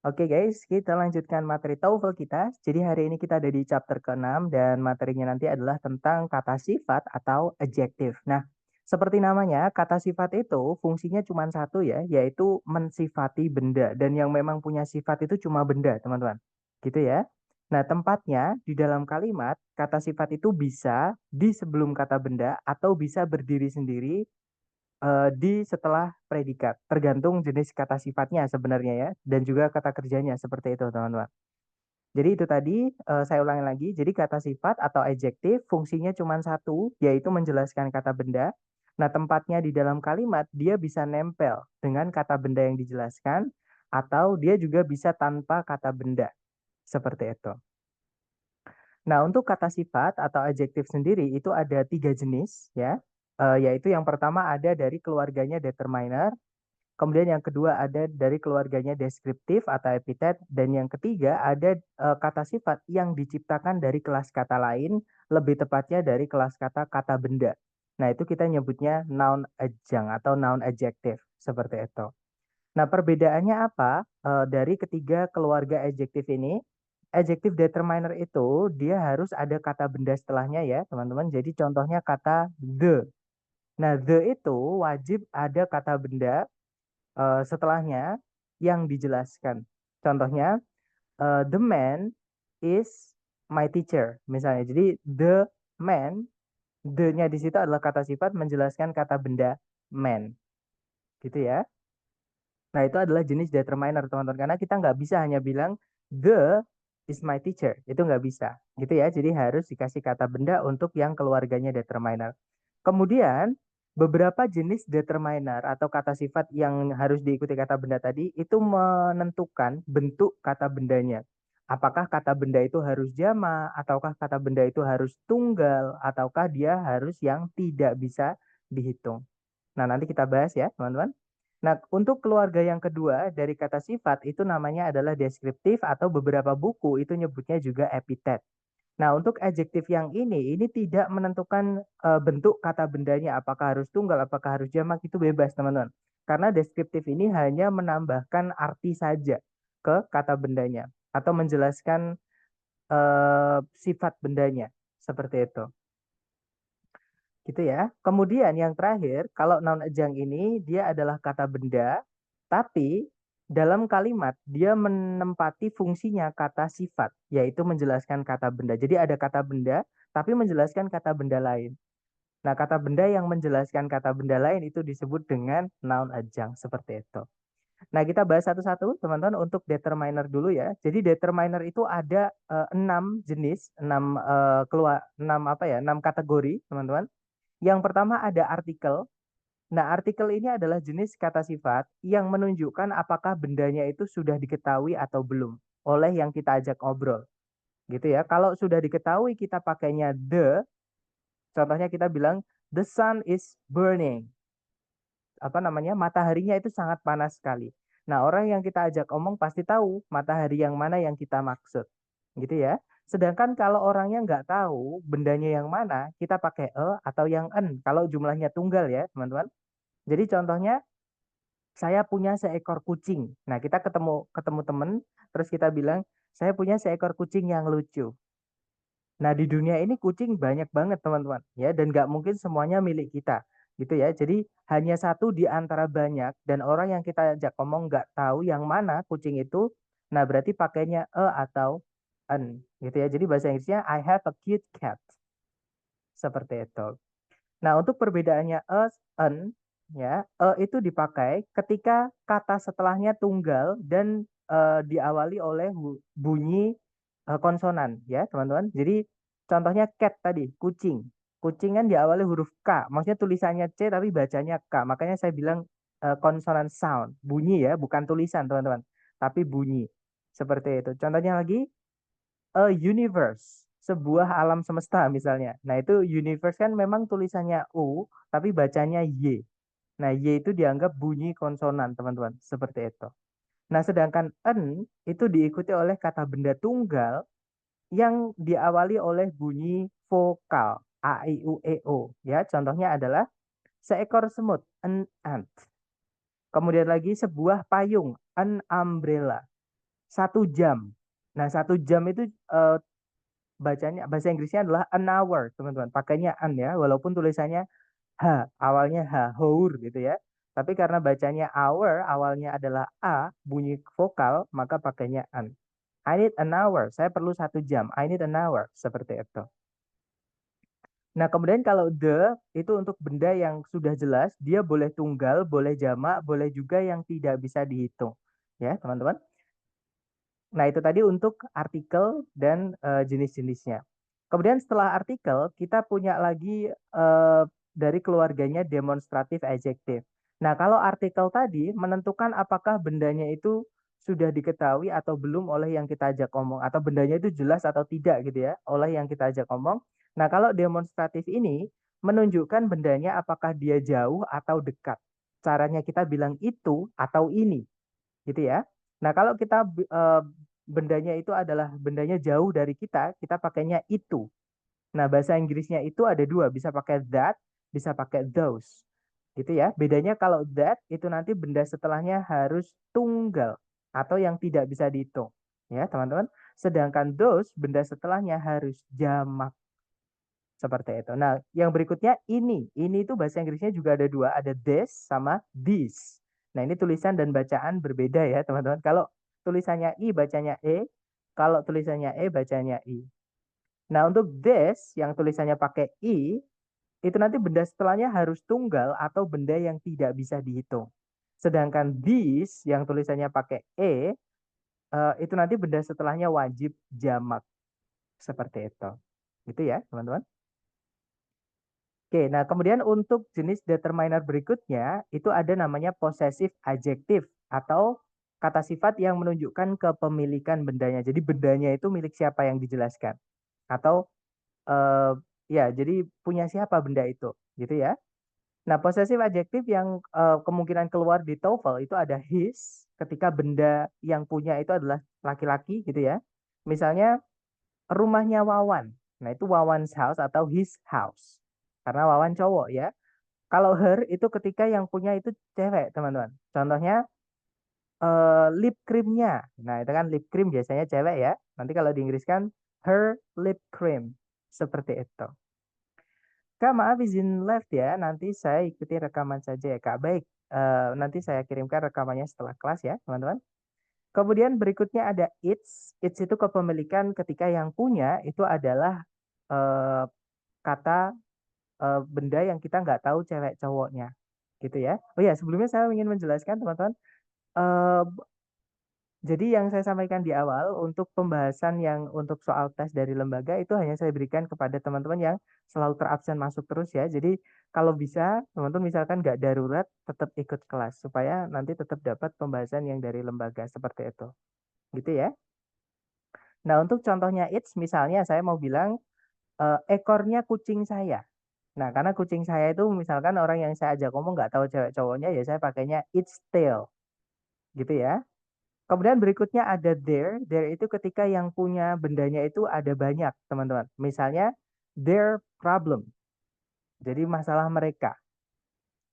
Oke guys, kita lanjutkan materi TOEFL kita. Jadi hari ini kita ada di chapter ke-6 dan materinya nanti adalah tentang kata sifat atau adjective. Nah, seperti namanya, kata sifat itu fungsinya cuma satu ya, yaitu mensifati benda. Dan yang memang punya sifat itu cuma benda, teman-teman. Gitu ya. Nah, tempatnya di dalam kalimat, kata sifat itu bisa di sebelum kata benda atau bisa berdiri sendiri di setelah predikat, tergantung jenis kata sifatnya sebenarnya ya, dan juga kata kerjanya seperti itu teman-teman. Jadi itu tadi saya ulangi lagi. Jadi kata sifat atau adjektif fungsinya cuma satu, yaitu menjelaskan kata benda. Nah, tempatnya di dalam kalimat dia bisa nempel dengan kata benda yang dijelaskan, atau dia juga bisa tanpa kata benda seperti itu. Nah, untuk kata sifat atau adjektif sendiri itu ada tiga jenis ya. Yaitu yang pertama ada dari keluarganya determiner, kemudian yang kedua ada dari keluarganya deskriptif atau epitet, dan yang ketiga ada kata sifat yang diciptakan dari kelas kata lain, lebih tepatnya dari kelas kata kata benda. Nah, itu kita nyebutnya noun adjunct atau noun adjective seperti itu. Nah, perbedaannya apa dari ketiga keluarga adjektif ini? Adjective determiner itu dia harus ada kata benda setelahnya ya, teman-teman. Jadi contohnya kata the. Nah, the itu wajib ada kata benda setelahnya yang dijelaskan. Contohnya, the man is my teacher, misalnya. Jadi, the man, the-nya di situ adalah kata sifat menjelaskan kata benda man. Gitu ya. Nah, itu adalah jenis determiner, teman-teman. Karena kita nggak bisa hanya bilang, the is my teacher. Itu nggak bisa. Gitu ya. Jadi, harus dikasih kata benda untuk yang keluarganya determiner. Kemudian, beberapa jenis determiner atau kata sifat yang harus diikuti kata benda tadi itu menentukan bentuk kata bendanya. Apakah kata benda itu harus jama, ataukah kata benda itu harus tunggal, ataukah dia harus yang tidak bisa dihitung. Nah, nanti kita bahas ya, teman-teman. Nah, untuk keluarga yang kedua dari kata sifat itu namanya adalah deskriptif atau beberapa buku itu nyebutnya juga epitet. Nah, untuk adjektif yang ini tidak menentukan bentuk kata bendanya, apakah harus tunggal, apakah harus jamak, itu bebas, teman-teman. Karena deskriptif ini hanya menambahkan arti saja ke kata bendanya atau menjelaskan sifat bendanya, seperti itu. Gitu ya. Kemudian yang terakhir, kalau noun adjunct ini dia adalah kata benda, tapi dalam kalimat dia menempati fungsinya kata sifat, yaitu menjelaskan kata benda. Jadi ada kata benda, tapi menjelaskan kata benda lain. Nah, kata benda yang menjelaskan kata benda lain itu disebut dengan noun adjunct, seperti itu. Nah, kita bahas satu-satu, teman-teman, untuk determiner dulu ya. Jadi determiner itu ada 6 jenis, 6 keluar 6 apa ya? 6 kategori, teman-teman. Yang pertama ada artikel. Nah, artikel ini adalah jenis kata sifat yang menunjukkan apakah bendanya itu sudah diketahui atau belum oleh yang kita ajak ngobrol. Gitu ya. Kalau sudah diketahui kita pakainya the, contohnya kita bilang the sun is burning. Apa namanya? Mataharinya itu sangat panas sekali. Nah, orang yang kita ajak omong pasti tahu matahari yang mana yang kita maksud. Gitu ya. Sedangkan kalau orangnya nggak tahu bendanya yang mana, kita pakai atau yang en. Kalau jumlahnya tunggal ya, teman-teman. Jadi contohnya, saya punya seekor kucing. Nah, kita ketemu ketemu teman, terus kita bilang, saya punya seekor kucing yang lucu. Nah, di dunia ini kucing banyak banget, teman-teman. Ya, dan nggak mungkin semuanya milik kita. Gitu ya. Jadi, hanya satu di antara banyak, dan orang yang kita ajak ngomong nggak tahu yang mana kucing itu, nah berarti pakainya atau an. Gitu ya. Jadi, bahasa Inggrisnya, I have a cute cat. Seperti itu. Nah, untuk perbedaannya an, ya, itu dipakai ketika kata setelahnya tunggal dan diawali oleh bunyi konsonan, ya, teman-teman. Jadi, contohnya cat tadi, kucing. Kucing kan diawali huruf K, maksudnya tulisannya C tapi bacanya K. Makanya saya bilang konsonan sound, bunyi ya, bukan tulisan, teman-teman, tapi bunyi. Seperti itu. Contohnya lagi, a universe, sebuah alam semesta misalnya. Nah, itu universe kan memang tulisannya U, tapi bacanya Y. Nah, Y itu dianggap bunyi konsonan, teman-teman. Seperti itu. Nah, sedangkan en itu diikuti oleh kata benda tunggal yang diawali oleh bunyi vokal. A, I, U, E, O. Ya, contohnya adalah seekor semut, an ant. Kemudian lagi sebuah payung, an umbrella. 1 jam. Nah, 1 jam itu bacanya bahasa Inggrisnya adalah an hour, teman-teman. Pakainya an ya, walaupun tulisannya H, awalnya H, hour gitu ya. Tapi karena bacanya hour, awalnya adalah A, bunyi vokal, maka pakainya an. I need an hour, saya perlu 1 jam. I need an hour, seperti itu. Nah, kemudian kalau the, itu untuk benda yang sudah jelas, dia boleh tunggal, boleh jamak, boleh juga yang tidak bisa dihitung. Ya, teman-teman. Nah, itu tadi untuk artikel dan jenis-jenisnya. Kemudian setelah artikel, kita punya lagi dari keluarganya demonstratif adjective. Nah, kalau artikel tadi menentukan apakah bendanya itu sudah diketahui atau belum oleh yang kita ajak ngomong, atau bendanya itu jelas atau tidak gitu ya, oleh yang kita ajak ngomong. Nah, kalau demonstratif ini menunjukkan bendanya apakah dia jauh atau dekat. Caranya kita bilang itu atau ini, gitu ya. Nah, kalau kita bendanya itu adalah bendanya jauh dari kita pakainya itu. Nah, bahasa Inggrisnya itu ada dua, bisa pakai that, bisa pakai those. Gitu ya. Bedanya kalau that itu nanti benda setelahnya harus tunggal atau yang tidak bisa dihitung. Ya, teman-teman. Sedangkan those benda setelahnya harus jamak. Seperti itu. Nah, yang berikutnya ini. Ini itu bahasa Inggrisnya juga ada dua, ada this sama this. Nah, ini tulisan dan bacaan berbeda ya, teman-teman. Kalau tulisannya I bacanya E, kalau tulisannya E bacanya I. Nah, untuk this yang tulisannya pakai I, itu nanti benda setelahnya harus tunggal atau benda yang tidak bisa dihitung. Sedangkan this yang tulisannya pakai E, itu nanti benda setelahnya wajib jamak. Seperti itu. Gitu ya, teman-teman. Oke, nah kemudian untuk jenis determiner berikutnya itu ada namanya possessive adjective atau kata sifat yang menunjukkan kepemilikan bendanya. Jadi bendanya itu milik siapa yang dijelaskan atau eh, ya jadi punya siapa benda itu, gitu ya. Nah, possessive adjective yang kemungkinan keluar di TOEFL itu ada his ketika benda yang punya itu adalah laki-laki, gitu ya. Misalnya rumahnya Wawan. Nah, itu Wawan's house atau his house. Karena Wawan cowok ya. Kalau her itu ketika yang punya itu cewek, teman-teman. Contohnya lip creamnya. Nah, itu kan lip cream biasanya cewek ya. Nanti kalau di Inggris kan her lip cream. Seperti itu. Kak, maaf izin left ya. Nanti saya ikuti rekaman saja ya, Kak. Baik, nanti saya kirimkan rekamannya setelah kelas ya, teman-teman. Kemudian berikutnya ada its. Its itu kepemilikan ketika yang punya itu adalah eh, kata benda yang kita nggak tahu cewek cowoknya gitu ya. Oh ya, sebelumnya saya ingin menjelaskan teman-teman. eh, jadi yang saya sampaikan di awal untuk pembahasan yang untuk soal tes dari lembaga itu hanya saya berikan kepada teman-teman yang selalu terabsen masuk terus ya. Jadi kalau bisa teman-teman misalkan nggak darurat tetap ikut kelas supaya nanti tetap dapat pembahasan yang dari lembaga seperti itu. Gitu ya. Nah untuk contohnya it's misalnya saya mau bilang ekornya kucing saya. Nah, karena kucing saya itu misalkan orang yang saya ajak ngomong nggak tahu cewek cowoknya, ya saya pakainya its tail, gitu ya. Kemudian berikutnya ada there. There itu ketika yang punya bendanya itu ada banyak, teman-teman. Misalnya their problem. Jadi masalah mereka.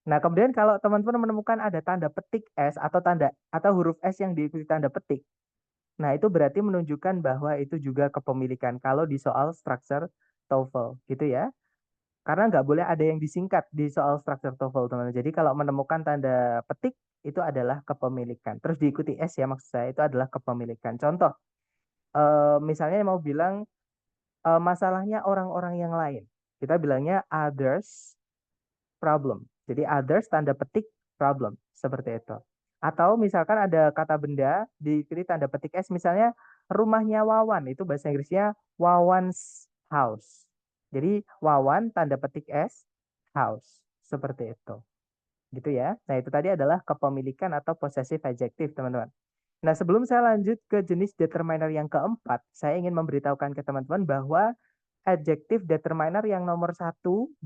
Nah, kemudian kalau teman-teman menemukan ada tanda petik S atau tanda atau huruf S yang diikuti tanda petik, nah itu berarti menunjukkan bahwa itu juga kepemilikan kalau di soal structure TOEFL, gitu ya. Karena nggak boleh ada yang disingkat di soal structure TOEFL, teman-teman. Jadi kalau menemukan tanda petik itu adalah kepemilikan. Terus diikuti S ya maksud saya itu adalah kepemilikan. Contoh, misalnya mau bilang masalahnya orang-orang yang lain. Kita bilangnya others problem. Jadi others tanda petik problem seperti itu. Atau misalkan ada kata benda diikuti tanda petik S, misalnya rumahnya Wawan itu bahasa Inggrisnya Wawan's house. Jadi Wawan tanda petik S house seperti itu. Gitu ya. Nah, itu tadi adalah kepemilikan atau possessive adjective, teman-teman. Nah, sebelum saya lanjut ke jenis determiner yang keempat, saya ingin memberitahukan ke teman-teman bahwa adjective determiner yang nomor 1, 2,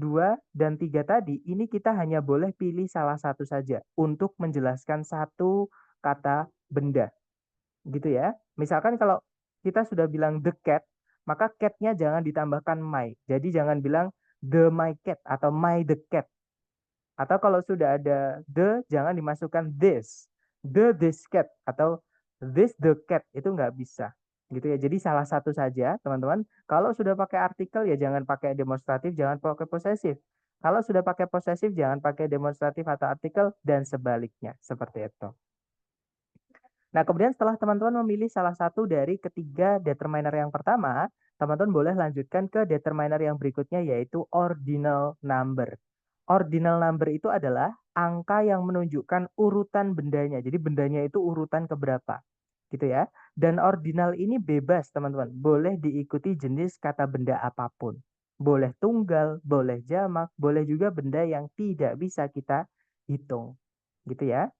dan 3 tadi, ini kita hanya boleh pilih salah satu saja untuk menjelaskan satu kata benda. Gitu ya. Misalkan kalau kita sudah bilang the cat, maka cat-nya jangan ditambahkan my. Jadi jangan bilang the my cat atau my the cat. Atau kalau sudah ada the, jangan dimasukkan this. The this cat atau This the cat itu nggak bisa gitu ya. Jadi salah satu saja teman-teman. Kalau sudah pakai artikel ya jangan pakai demonstratif, jangan pakai posesif. Kalau sudah pakai posesif jangan pakai demonstratif atau artikel dan sebaliknya seperti itu. Nah, kemudian setelah teman-teman memilih salah satu dari ketiga determiner yang pertama, teman-teman boleh lanjutkan ke determiner yang berikutnya yaitu ordinal number. Ordinal number itu adalah angka yang menunjukkan urutan bendanya. Jadi bendanya itu urutan keberapa, gitu ya. Dan ordinal ini bebas, teman-teman. Boleh diikuti jenis kata benda apapun. Boleh tunggal, boleh jamak, boleh juga benda yang tidak bisa kita hitung, gitu ya.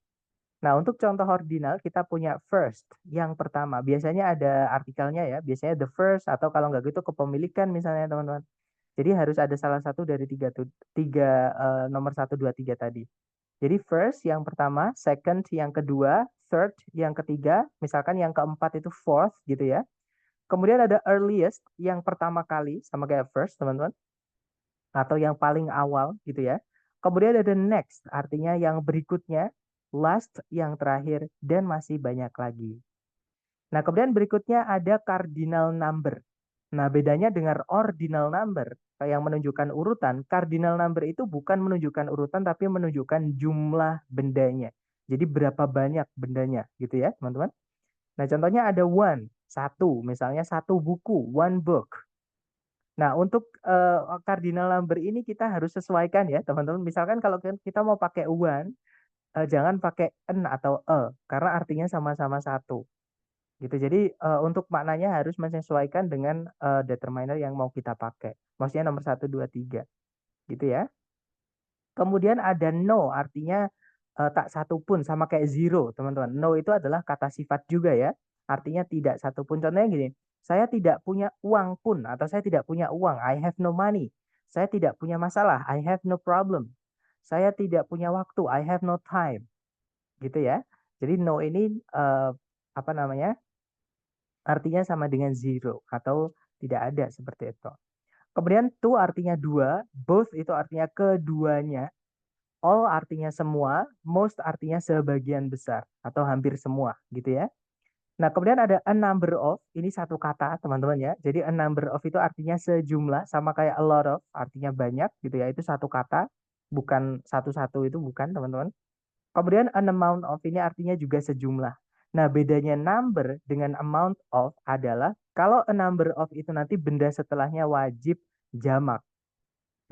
Nah, untuk contoh ordinal kita punya first, yang pertama. Biasanya ada artikelnya ya, biasanya the first atau kalau nggak gitu kepemilikan misalnya teman-teman. Jadi harus ada salah satu dari nomor satu, dua, tiga tadi. Jadi first yang pertama, second yang kedua, third yang ketiga, misalkan yang keempat itu fourth gitu ya. Kemudian ada earliest yang pertama kali sama kayak first teman-teman, atau yang paling awal gitu ya. Kemudian ada next, artinya yang berikutnya, last yang terakhir, dan masih banyak lagi. Nah, kemudian berikutnya ada cardinal number. Nah, bedanya dengan ordinal number yang menunjukkan urutan, cardinal number itu bukan menunjukkan urutan tapi menunjukkan jumlah bendanya. Jadi berapa banyak bendanya gitu ya, teman-teman. Nah, contohnya ada one, satu, misalnya satu buku, one book. Nah, untuk cardinal number ini kita harus sesuaikan ya, teman-teman. Misalkan kalau kita mau pakai one, jangan pakai n atau karena artinya sama-sama satu. Gitu. Jadi untuk maknanya harus menyesuaikan dengan determiner yang mau kita pakai. Maksudnya nomor satu, 2, 3. Gitu ya. Kemudian ada no, artinya tak satu pun, sama kayak zero, teman-teman. No itu adalah kata sifat juga ya. Artinya tidak satu pun. Contohnya gini, saya tidak punya uang pun, atau saya tidak punya uang, I have no money. Saya tidak punya masalah, I have no problem. Saya tidak punya waktu, I have no time. Gitu ya. Jadi no ini apa namanya? Artinya sama dengan zero atau tidak ada seperti itu. Kemudian two artinya dua, both itu artinya keduanya, all artinya semua, most artinya sebagian besar atau hampir semua gitu ya. Nah, kemudian ada a number of, ini satu kata teman-teman ya. Jadi a number of itu artinya sejumlah, sama kayak a lot of artinya banyak gitu ya. Itu satu kata, bukan satu-satu itu bukan teman-teman. Kemudian an amount of ini artinya juga sejumlah. Nah, bedanya number dengan amount of adalah kalau a number of itu nanti benda setelahnya wajib jamak,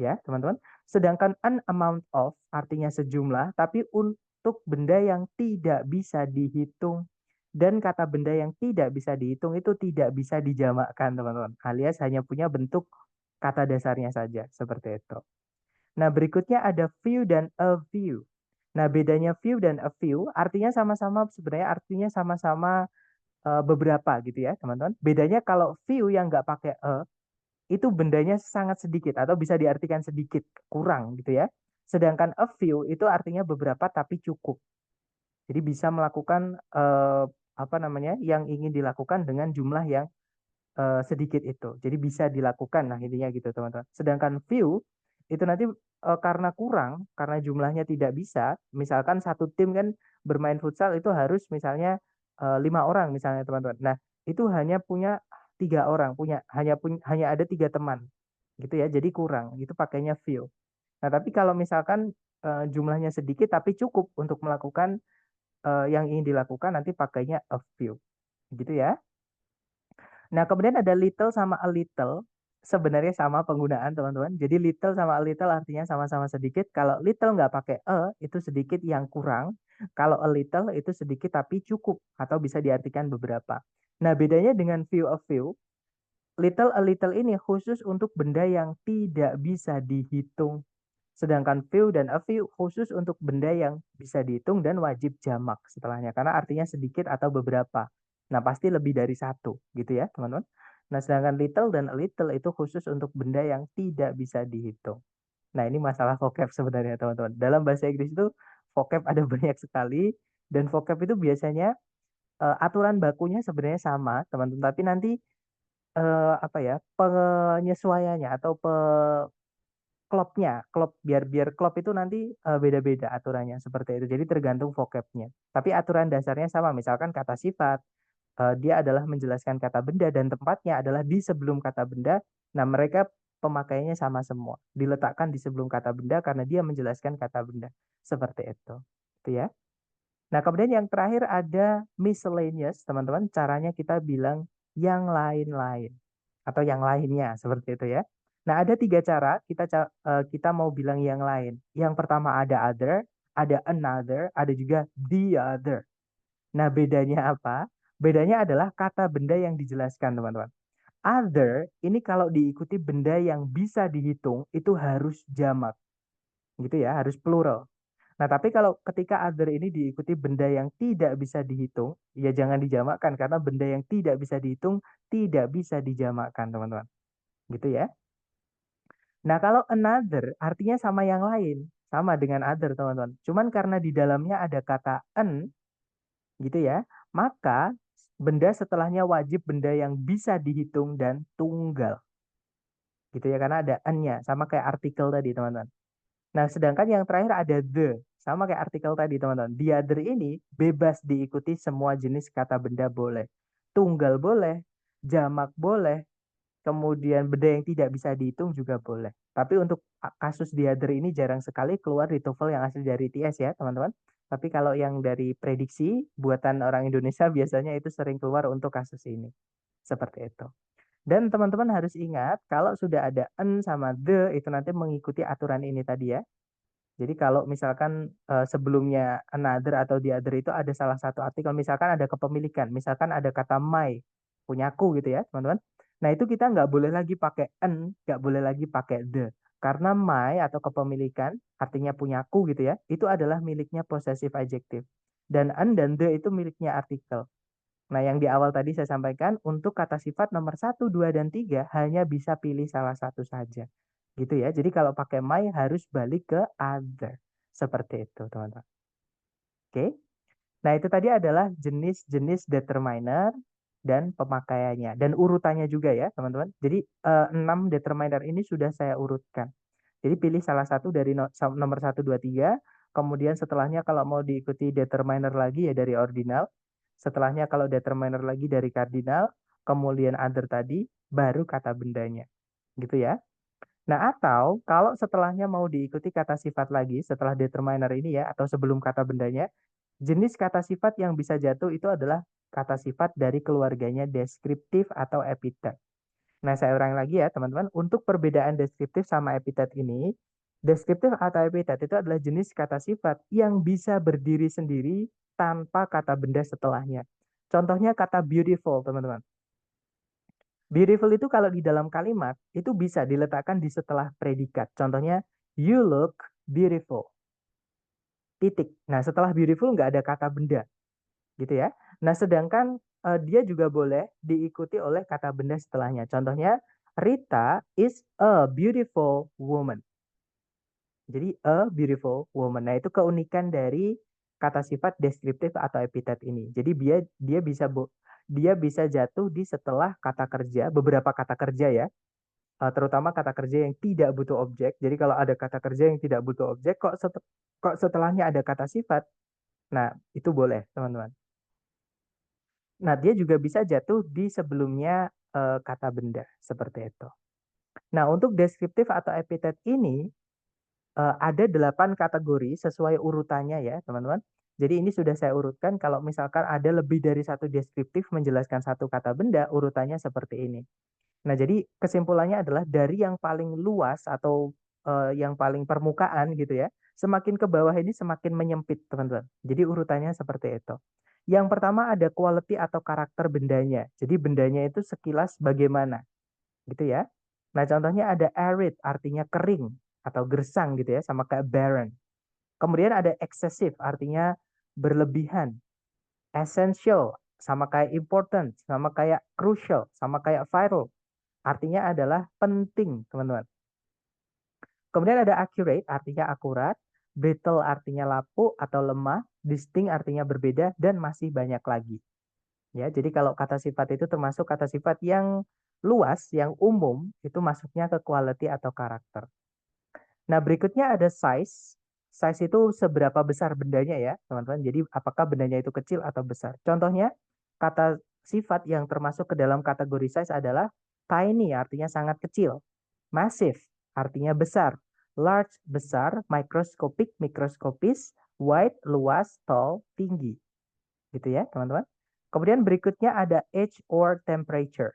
ya, teman-teman. Sedangkan an amount of artinya sejumlah, tapi untuk benda yang tidak bisa dihitung. Dan kata benda yang tidak bisa dihitung itu tidak bisa dijamakkan, teman-teman. Alias hanya punya bentuk kata dasarnya saja, seperti itu. Nah, berikutnya ada few dan a few. Nah, bedanya few dan a few artinya sama-sama sebenarnya artinya sama-sama beberapa gitu ya, teman-teman. Bedanya kalau few yang nggak pakai itu bendanya sangat sedikit atau bisa diartikan sedikit, kurang gitu ya. Sedangkan a few itu artinya beberapa tapi cukup. Jadi bisa melakukan apa namanya yang ingin dilakukan dengan jumlah yang sedikit itu. Jadi bisa dilakukan nah intinya gitu teman-teman. Sedangkan few itu nanti karena kurang, karena jumlahnya tidak bisa, misalkan satu tim kan bermain futsal itu harus misalnya 5 orang misalnya teman-teman. Nah itu hanya punya 3 orang, hanya ada 3 teman, gitu ya. Jadi kurang, itu pakainya few. Nah tapi kalau misalkan jumlahnya sedikit tapi cukup untuk melakukan yang ingin dilakukan nanti pakainya a few, gitu ya. Nah, kemudian ada little sama a little. Sebenarnya sama penggunaan, teman-teman. Jadi little sama a little artinya sama-sama sedikit. Kalau little nggak pakai itu sedikit yang kurang. Kalau a little itu sedikit tapi cukup atau bisa diartikan beberapa. Nah, bedanya dengan few a few, little a little ini khusus untuk benda yang tidak bisa dihitung. Sedangkan few dan a few khusus untuk benda yang bisa dihitung dan wajib jamak setelahnya. Karena artinya sedikit atau beberapa. Nah, pasti lebih dari satu gitu ya, teman-teman. Nah, sedangkan little dan a little itu khusus untuk benda yang tidak bisa dihitung. Nah, ini masalah vocab sebenarnya, teman-teman. Dalam bahasa Inggris itu vocab ada banyak sekali dan vocab itu biasanya aturan bakunya sebenarnya sama, teman-teman. Tapi nanti apa ya, penyesuaiannya atau biar klop itu nanti beda-beda aturannya seperti itu. Jadi tergantung vocabnya. Tapi aturan dasarnya sama. Misalkan kata sifat, dia adalah menjelaskan kata benda dan tempatnya adalah di sebelum kata benda. Nah, mereka pemakaiannya sama semua. Diletakkan di sebelum kata benda karena dia menjelaskan kata benda. Seperti itu. Itu ya. Nah, kemudian yang terakhir ada miscellaneous, teman-teman. Caranya kita bilang yang lain-lain atau yang lainnya, seperti itu ya. Nah, ada tiga cara kita mau bilang yang lain. Yang pertama ada other, ada another, ada juga the other. Nah, bedanya apa? Bedanya adalah kata benda yang dijelaskan, teman-teman. Other ini kalau diikuti benda yang bisa dihitung itu harus jamak, gitu ya, harus plural. Nah, tapi kalau ketika other ini diikuti benda yang tidak bisa dihitung, ya jangan dijamakkan karena benda yang tidak bisa dihitung tidak bisa dijamakkan, teman-teman. Gitu ya. Nah, kalau another artinya sama yang lain, sama dengan other, teman-teman. Cuman karena di dalamnya ada kata an, gitu ya, maka benda setelahnya wajib benda yang bisa dihitung dan tunggal. Gitu ya, karena ada an-nya, sama kayak artikel tadi, teman-teman. Nah, sedangkan yang terakhir ada the. Sama kayak artikel tadi, teman-teman. The other ini bebas diikuti semua jenis kata benda boleh. Tunggal boleh, jamak boleh, kemudian benda yang tidak bisa dihitung juga boleh. Tapi untuk kasus the other ini jarang sekali keluar di TOEFL yang asli dari ITS ya, teman-teman. Tapi kalau yang dari prediksi buatan orang Indonesia biasanya itu sering keluar untuk kasus ini. Seperti itu. Dan teman-teman harus ingat kalau sudah ada an sama the itu nanti mengikuti aturan ini tadi ya. Jadi kalau misalkan sebelumnya another atau the other itu ada salah satu artikel, misalkan ada kepemilikan, misalkan ada kata my, punyaku gitu ya teman-teman. Nah itu kita nggak boleh lagi pakai an, nggak boleh lagi pakai the. Karena my atau kepemilikan, artinya punyaku gitu ya, itu adalah miliknya possessive adjective. Dan an dan the itu miliknya artikel. Nah yang di awal tadi saya sampaikan, untuk kata sifat nomor satu, 2, dan 3 hanya bisa pilih salah satu saja. Gitu ya. Jadi kalau pakai my harus balik ke other. Seperti itu, teman-teman. Oke. Nah, itu tadi adalah jenis-jenis determiner dan pemakaiannya dan urutannya juga ya, teman-teman. Jadi 6 determiner ini sudah saya urutkan. Jadi pilih salah satu dari nomor satu, 2, 3. Kemudian setelahnya kalau mau diikuti determiner lagi ya dari ordinal. Setelahnya kalau determiner lagi dari cardinal. Kemudian other tadi, baru kata bendanya. Gitu ya. Nah, atau kalau setelahnya mau diikuti kata sifat lagi setelah determiner ini ya, atau sebelum kata bendanya, jenis kata sifat yang bisa jatuh itu adalah kata sifat dari keluarganya deskriptif atau epitet. Nah, saya ulangi lagi ya, teman-teman. Untuk perbedaan deskriptif sama epitet ini, deskriptif atau epitet itu adalah jenis kata sifat yang bisa berdiri sendiri tanpa kata benda setelahnya. Contohnya kata beautiful, teman-teman. Beautiful itu kalau di dalam kalimat itu bisa diletakkan di setelah predikat. Contohnya, you look beautiful. Titik. Nah, setelah beautiful nggak ada kata benda, gitu ya. Nah, sedangkan dia juga boleh diikuti oleh kata benda setelahnya. Contohnya, Rita is a beautiful woman. Jadi, a beautiful woman. Nah, itu keunikan dari kata sifat deskriptif atau epitet ini. Jadi dia bisa jatuh di setelah kata kerja, beberapa kata kerja ya, terutama kata kerja yang tidak butuh objek. Jadi kalau ada kata kerja yang tidak butuh objek, kok setelahnya ada kata sifat, nah itu boleh teman-teman. Nah dia juga bisa jatuh di sebelumnya kata benda seperti itu. Nah untuk deskriptif atau epitet ini ada 8 kategori sesuai urutannya ya teman-teman. Jadi ini sudah saya urutkan kalau misalkan ada lebih dari satu deskriptif menjelaskan satu kata benda, urutannya seperti ini. Nah, jadi kesimpulannya adalah dari yang paling luas atau yang paling permukaan gitu ya, semakin ke bawah ini semakin menyempit, teman-teman. Jadi urutannya seperti itu. Yang pertama ada quality atau karakter bendanya. Jadi bendanya itu sekilas bagaimana, gitu ya. Nah, contohnya ada arid, artinya kering atau gersang gitu ya, sama kayak barren. Kemudian ada excessive, artinya berlebihan. Essential, sama kayak important, sama kayak crucial, sama kayak vital. Artinya adalah penting, teman-teman. Kemudian ada accurate, artinya akurat. Brittle artinya lapuk atau lemah. Distinct artinya berbeda. Dan masih banyak lagi. Ya, jadi kalau kata sifat itu termasuk kata sifat yang luas, yang umum, itu masuknya ke quality atau karakter. Nah, berikutnya ada size. Size itu seberapa besar bendanya ya, teman-teman. Jadi, apakah bendanya itu kecil atau besar. Contohnya, kata sifat yang termasuk ke dalam kategori size adalah tiny, artinya sangat kecil. Massive, artinya besar. Large, besar. Microscopic, mikroskopis. Wide, luas. Tall, tinggi. Gitu ya, teman-teman. Kemudian berikutnya ada age or temperature.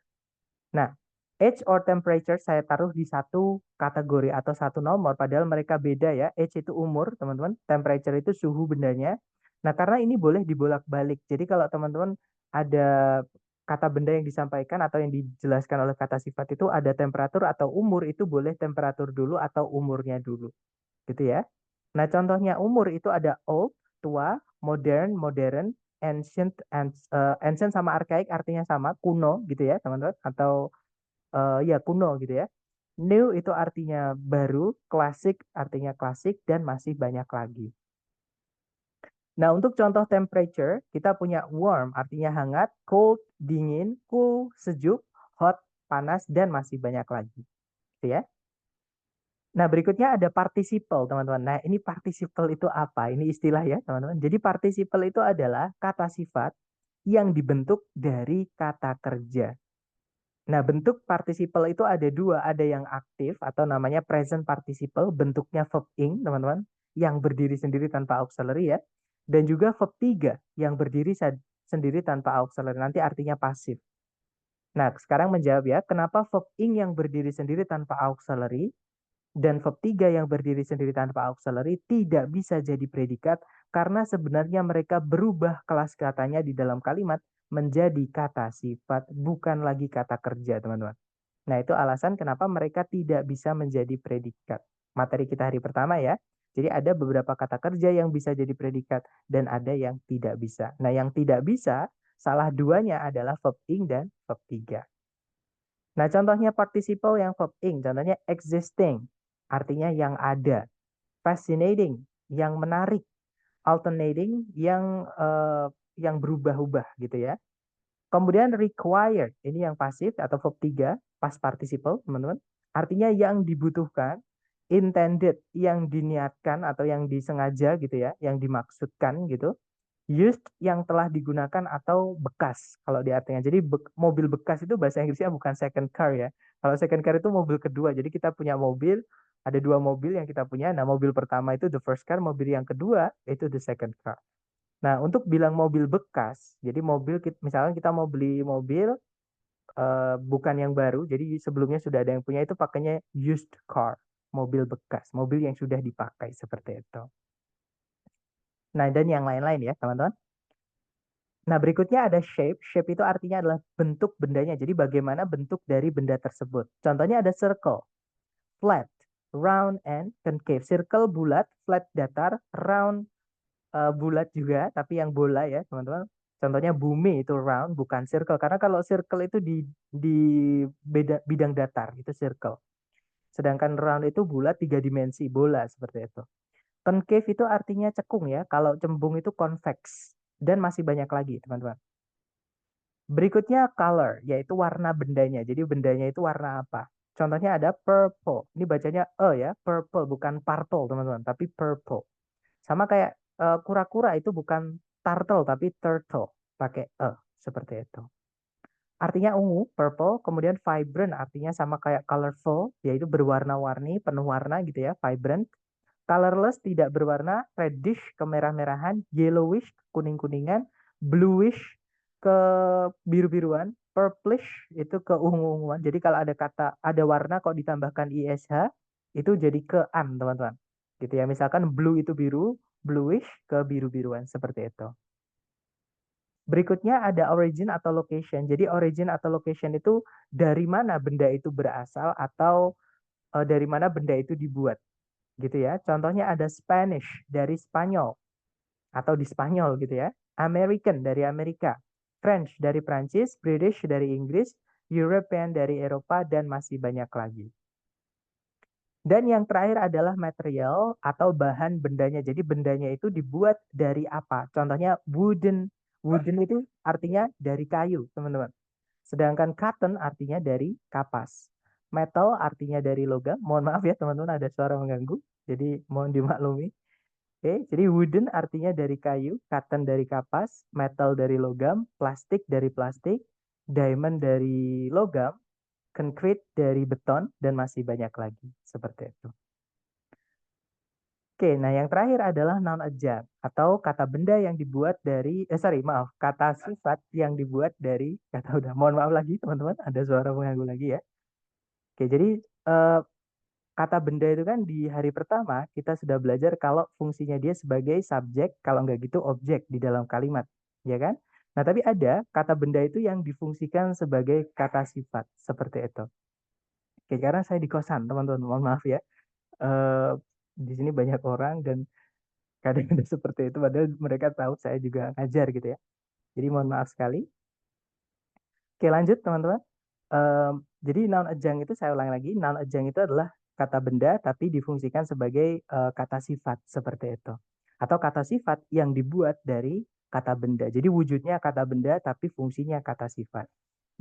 Nah, age or temperature saya taruh di satu kategori atau satu nomor, padahal mereka beda ya. Age itu umur, teman-teman. Temperature itu suhu bendanya. Nah, karena ini boleh dibolak-balik. Jadi kalau teman-teman ada kata benda yang disampaikan atau yang dijelaskan oleh kata sifat itu ada temperatur atau umur, itu boleh temperatur dulu atau umurnya dulu. Gitu ya. Nah, contohnya umur itu ada old, tua, modern, modern, ancient, ancient sama archaic artinya sama, kuno gitu ya, teman-teman. Atau ya kuno gitu ya. New itu artinya baru, klasik artinya klasik, dan masih banyak lagi. Nah, untuk contoh temperature, kita punya warm artinya hangat, cold dingin, cool sejuk, hot panas, dan masih banyak lagi. Gitu ya. Nah, berikutnya ada participle, teman-teman. Nah, ini participle itu apa? Ini istilah ya, teman-teman. Jadi participle itu adalah kata sifat yang dibentuk dari kata kerja. Nah, bentuk participle itu ada dua. Ada yang aktif atau namanya present participle, bentuknya verb ing, teman-teman, yang berdiri sendiri tanpa auxiliary ya. Dan juga verb 3 yang berdiri sendiri tanpa auxiliary. Nanti artinya pasif. Nah, sekarang menjawab ya, kenapa verb ing yang berdiri sendiri tanpa auxiliary dan verb 3 yang berdiri sendiri tanpa auxiliary tidak bisa jadi predikat karena sebenarnya mereka berubah kelas katanya di dalam kalimat menjadi kata sifat, bukan lagi kata kerja, teman-teman. Nah, itu alasan kenapa mereka tidak bisa menjadi predikat. Materi kita hari pertama ya. Jadi ada beberapa kata kerja yang bisa jadi predikat dan ada yang tidak bisa. Nah, yang tidak bisa, salah duanya adalah verb ing dan verb 3. Nah, contohnya participle yang verb ing, contohnya existing, artinya yang ada. Fascinating, yang menarik. Alternating, yang berubah-ubah gitu ya. Kemudian required, ini yang pasif atau verb 3, past participle, teman-teman. Artinya yang dibutuhkan. Intended, yang diniatkan atau yang disengaja gitu ya, yang dimaksudkan gitu. Used, yang telah digunakan atau bekas kalau di artinya. Jadi mobil bekas itu bahasa Inggrisnya bukan second car ya. Kalau second car itu mobil kedua. Jadi kita punya mobil, ada dua mobil yang kita punya. Nah, mobil pertama itu the first car, mobil yang kedua itu the second car. Nah, untuk bilang mobil bekas, jadi mobil misalnya kita mau beli mobil bukan yang baru, jadi sebelumnya sudah ada yang punya, itu pakainya used car, mobil bekas, mobil yang sudah dipakai seperti itu. Nah, dan yang lain-lain ya, teman-teman. Nah, berikutnya ada shape. Shape itu artinya adalah bentuk bendanya. Jadi bagaimana bentuk dari benda tersebut. Contohnya ada circle, flat, round, and concave. Circle bulat, flat datar, round bulat juga, tapi yang bola ya, teman-teman. Contohnya bumi itu round, bukan circle. Karena kalau circle itu di bidang datar, itu circle. Sedangkan round itu bulat 3 dimensi, bola seperti itu. Concave itu artinya cekung ya. Kalau cembung itu convex. Dan masih banyak lagi, teman-teman. Berikutnya color, yaitu warna bendanya. Jadi bendanya itu warna apa? Contohnya ada purple. Ini bacanya ya, purple bukan purple, teman-teman, tapi purple. Sama kayak kura-kura itu bukan turtle tapi turtle, pakai seperti itu. Artinya ungu, purple, kemudian vibrant artinya sama kayak colorful, yaitu berwarna-warni, penuh warna gitu ya, vibrant. Colorless tidak berwarna, reddish kemerah-merahan, yellowish kuning-kuningan, bluish ke biru-biruan, purplish itu ke ungu-unguan. Jadi kalau ada kata ada warna kok ditambahkan ish itu jadi ke an, teman-teman. Gitu ya. Misalkan blue itu biru, bluish ke biru-biruan seperti itu. Berikutnya ada origin atau location. Jadi origin atau location itu dari mana benda itu berasal atau dari mana benda itu dibuat gitu ya. Contohnya ada Spanish dari Spanyol atau di Spanyol gitu ya. American dari Amerika, French dari Prancis, British dari Inggris, European dari Eropa dan masih banyak lagi. Dan yang terakhir adalah material atau bahan bendanya. Jadi bendanya itu dibuat dari apa? Contohnya wooden. Wooden itu artinya dari kayu, teman-teman. Sedangkan cotton artinya dari kapas. Metal artinya dari logam. Mohon maaf ya teman-teman ada suara mengganggu. Jadi mohon dimaklumi. Oke, jadi wooden artinya dari kayu, cotton dari kapas, metal dari logam, plastik dari plastik, diamond dari logam, concrete dari beton, dan masih banyak lagi. Seperti itu. Oke, nah yang terakhir adalah noun adjunct atau kata benda yang dibuat dari, sorry maaf, kata sifat yang dibuat dari kata udah. Mohon maaf lagi teman-teman, ada suara mengganggu lagi ya. Oke, jadi eh, kata benda itu kan di hari pertama kita sudah belajar kalau fungsinya dia sebagai subjek, kalau nggak gitu objek di dalam kalimat, ya kan? Nah, tapi ada kata benda itu yang difungsikan sebagai kata sifat, seperti itu. Oke, karena saya di kosan, teman-teman, mohon maaf ya. Eh, di sini banyak orang dan kadang ada seperti itu, padahal mereka tahu saya juga ngajar gitu ya. Jadi mohon maaf sekali. Oke, lanjut teman-teman. Em, jadi noun adjunct itu saya ulangi lagi, noun adjunct itu adalah kata benda tapi difungsikan sebagai kata sifat seperti itu. Atau kata sifat yang dibuat dari kata benda. Jadi wujudnya kata benda tapi fungsinya kata sifat.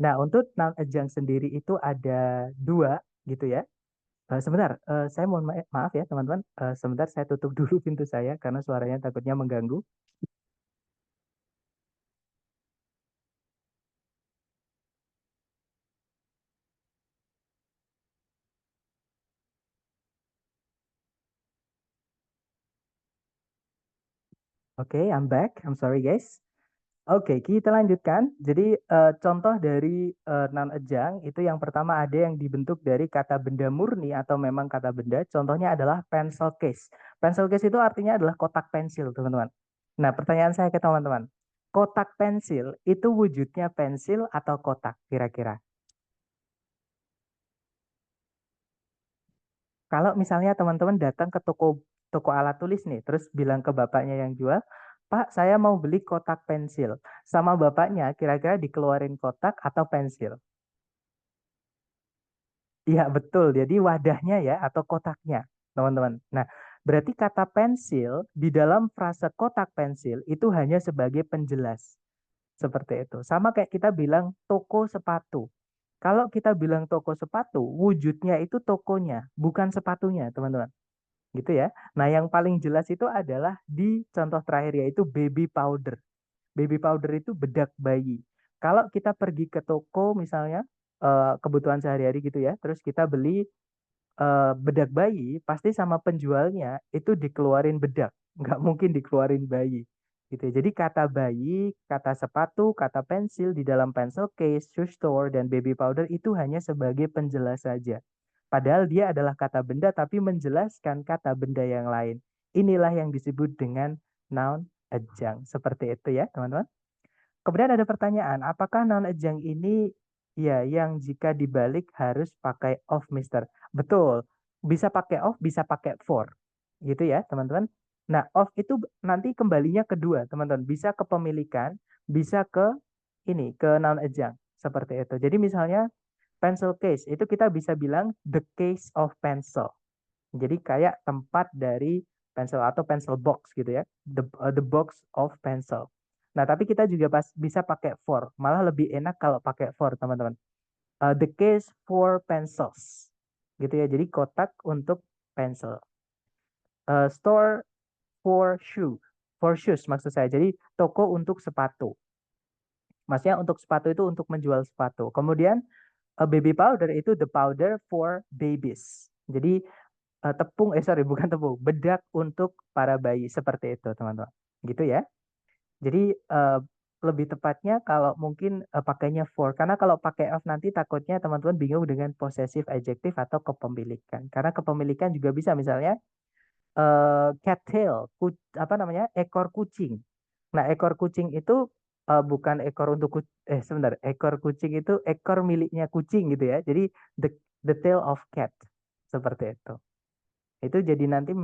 Nah, untuk noun adjunct sendiri itu ada dua gitu ya. Sebentar, saya mohon maaf ya teman-teman. Sebentar saya tutup dulu pintu saya karena suaranya takutnya mengganggu. Oke, I'm back. I'm sorry guys. Oke, kita lanjutkan. Jadi contoh dari noun adjunct itu yang pertama ada yang dibentuk dari kata benda murni atau memang kata benda. Contohnya adalah pencil case. Pencil case itu artinya adalah kotak pensil, teman-teman. Nah, pertanyaan saya ke teman-teman. Kotak pensil itu wujudnya pensil atau kotak kira-kira? Kalau misalnya teman-teman datang ke toko toko alat tulis nih, terus bilang ke bapaknya yang jual, Pak, saya mau beli kotak pensil. Sama bapaknya, kira-kira dikeluarin kotak atau pensil? Iya, betul. Jadi wadahnya ya atau kotaknya, teman-teman. Nah, berarti kata pensil di dalam frase kotak pensil itu hanya sebagai penjelas. Seperti itu. Sama kayak kita bilang toko sepatu. Kalau kita bilang toko sepatu, wujudnya itu tokonya, bukan sepatunya, teman-teman. Gitu ya. Nah, yang paling jelas itu adalah di contoh terakhir yaitu baby powder. Baby powder itu bedak bayi. Kalau kita pergi ke toko misalnya kebutuhan sehari-hari gitu ya, terus kita beli bedak bayi, pasti sama penjualnya itu dikeluarin bedak, nggak mungkin dikeluarin bayi. Gitu ya. Jadi kata bayi, kata sepatu, kata pensil di dalam pencil case, shoe store, dan baby powder itu hanya sebagai penjelas saja. Padahal dia adalah kata benda tapi menjelaskan kata benda yang lain. Inilah yang disebut dengan noun adjunct. Seperti itu ya, teman-teman. Kemudian ada pertanyaan, apakah noun adjunct ini ya yang jika dibalik harus pakai of, Mister? Betul. Bisa pakai of, bisa pakai for. Gitu ya, teman-teman. Nah, of itu nanti kembalinya kedua, teman-teman. Bisa ke pemilikan, bisa ke ini, ke noun adjunct. Seperti itu. Jadi misalnya pencil case, itu kita bisa bilang the case of pencil. Jadi kayak tempat dari pensil atau pencil box gitu ya. The box of pencil. Nah, tapi kita juga bisa pakai for. Malah lebih enak kalau pakai for, teman-teman. The case for pencils. Gitu ya. Jadi kotak untuk pencil. Store for shoe. For shoes maksud saya. Jadi toko untuk sepatu. Maksudnya untuk sepatu itu untuk menjual sepatu. Kemudian baby powder itu the powder for babies. Jadi tepung, sorry bukan tepung, bedak untuk para bayi seperti itu teman-teman. Gitu ya. Jadi lebih tepatnya kalau mungkin pakainya for, karena kalau pakai of nanti takutnya teman-teman bingung dengan possessive adjective atau kepemilikan. Karena kepemilikan juga bisa misalnya cat tail, apa namanya, ekor kucing. Nah, ekor kucing itu bukan ekor untuk sebentar, ekor kucing itu ekor miliknya kucing gitu ya. Jadi the the tail of cat seperti itu. Itu jadi nanti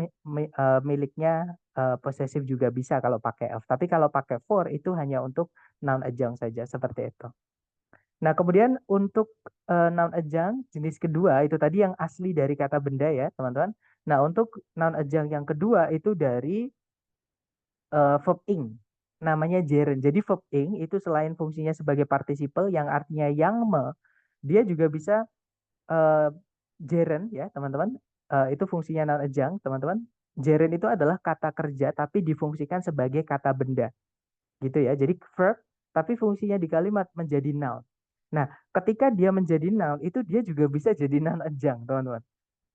miliknya possessive juga bisa kalau pakai of. Tapi kalau pakai for itu hanya untuk noun adjunct saja seperti itu. Nah, kemudian untuk noun adjunct jenis kedua itu tadi yang asli dari kata benda ya, teman-teman. Nah, untuk noun adjunct yang kedua itu dari verb ing. Namanya gerund. Jadi verb ing itu selain fungsinya sebagai participle yang artinya yang me, dia juga bisa gerund ya teman-teman, itu fungsinya noun adjunct teman-teman. Gerund itu adalah kata kerja tapi difungsikan sebagai kata benda gitu ya. Jadi verb tapi fungsinya di kalimat menjadi noun. Nah, ketika dia menjadi noun itu dia juga bisa jadi noun adjunct teman-teman.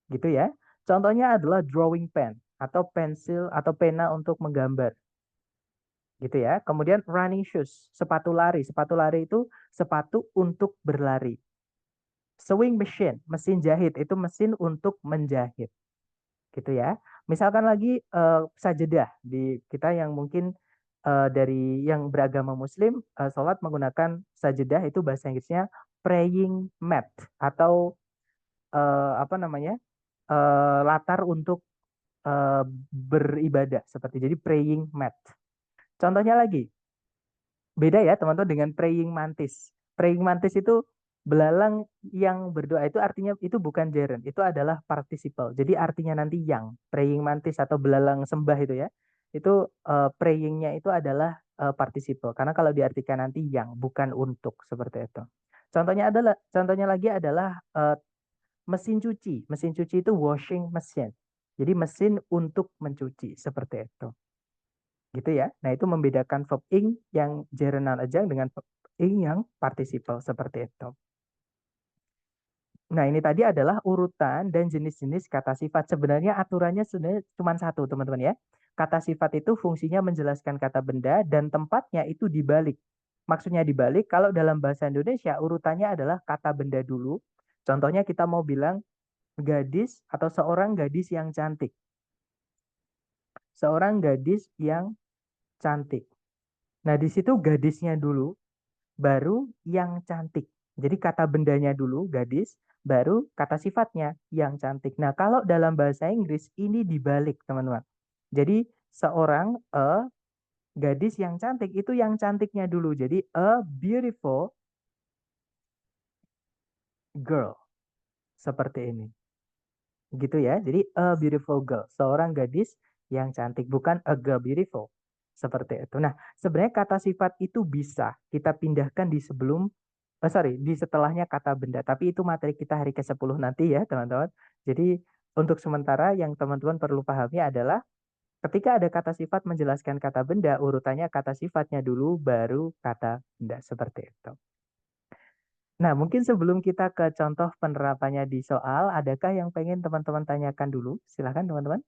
Gitu ya. Contohnya adalah drawing pen atau pensil atau pena untuk menggambar gitu ya. Kemudian running shoes, sepatu lari. Sepatu lari itu sepatu untuk berlari. Sewing machine, mesin jahit itu mesin untuk menjahit, gitu ya. Misalkan lagi sajadah di kita yang mungkin dari yang beragama Muslim, sholat menggunakan sajadah itu bahasa Inggrisnya praying mat atau apa namanya latar untuk beribadah seperti jadi praying mat. Contohnya lagi, beda ya teman-teman dengan praying mantis. Praying mantis itu belalang yang berdoa itu artinya itu bukan gerund, itu adalah participle. Jadi artinya nanti yang. Praying mantis atau belalang sembah itu ya. Itu prayingnya itu adalah participle. Karena kalau diartikan nanti yang, bukan untuk seperti itu. Contohnya lagi adalah mesin cuci. Mesin cuci itu washing machine. Jadi mesin untuk mencuci seperti itu gitu ya. Nah, itu membedakan verb ing yang gerund noun adjunct dengan verb ing yang participle seperti itu. Nah, ini tadi adalah urutan dan jenis-jenis kata sifat. Sebenarnya aturannya sebenarnya cuma satu, teman-teman ya. Kata sifat itu fungsinya menjelaskan kata benda dan tempatnya itu dibalik. Maksudnya dibalik, kalau dalam bahasa Indonesia urutannya adalah kata benda dulu. Contohnya kita mau bilang gadis atau seorang gadis yang cantik. Seorang gadis yang cantik. Nah, di situ gadisnya dulu, baru yang cantik. Jadi kata bendanya dulu, gadis, baru kata sifatnya yang cantik. Nah, kalau dalam bahasa Inggris ini dibalik, teman-teman. Jadi seorang gadis yang cantik itu yang cantiknya dulu. Jadi a beautiful girl. Seperti ini. Gitu ya. Jadi a beautiful girl, seorang gadis yang cantik, bukan a girl beautiful. Seperti itu. Nah, sebenarnya kata sifat itu bisa kita pindahkan di sebelum di setelahnya kata benda. Tapi itu materi kita hari ke-10 nanti ya, teman-teman. Jadi untuk sementara yang teman-teman perlu pahami adalah ketika ada kata sifat menjelaskan kata benda, urutannya kata sifatnya dulu, baru kata benda. Seperti itu. Nah, mungkin sebelum kita ke contoh penerapannya di soal, adakah yang pengen teman-teman tanyakan dulu? Silahkan teman-teman.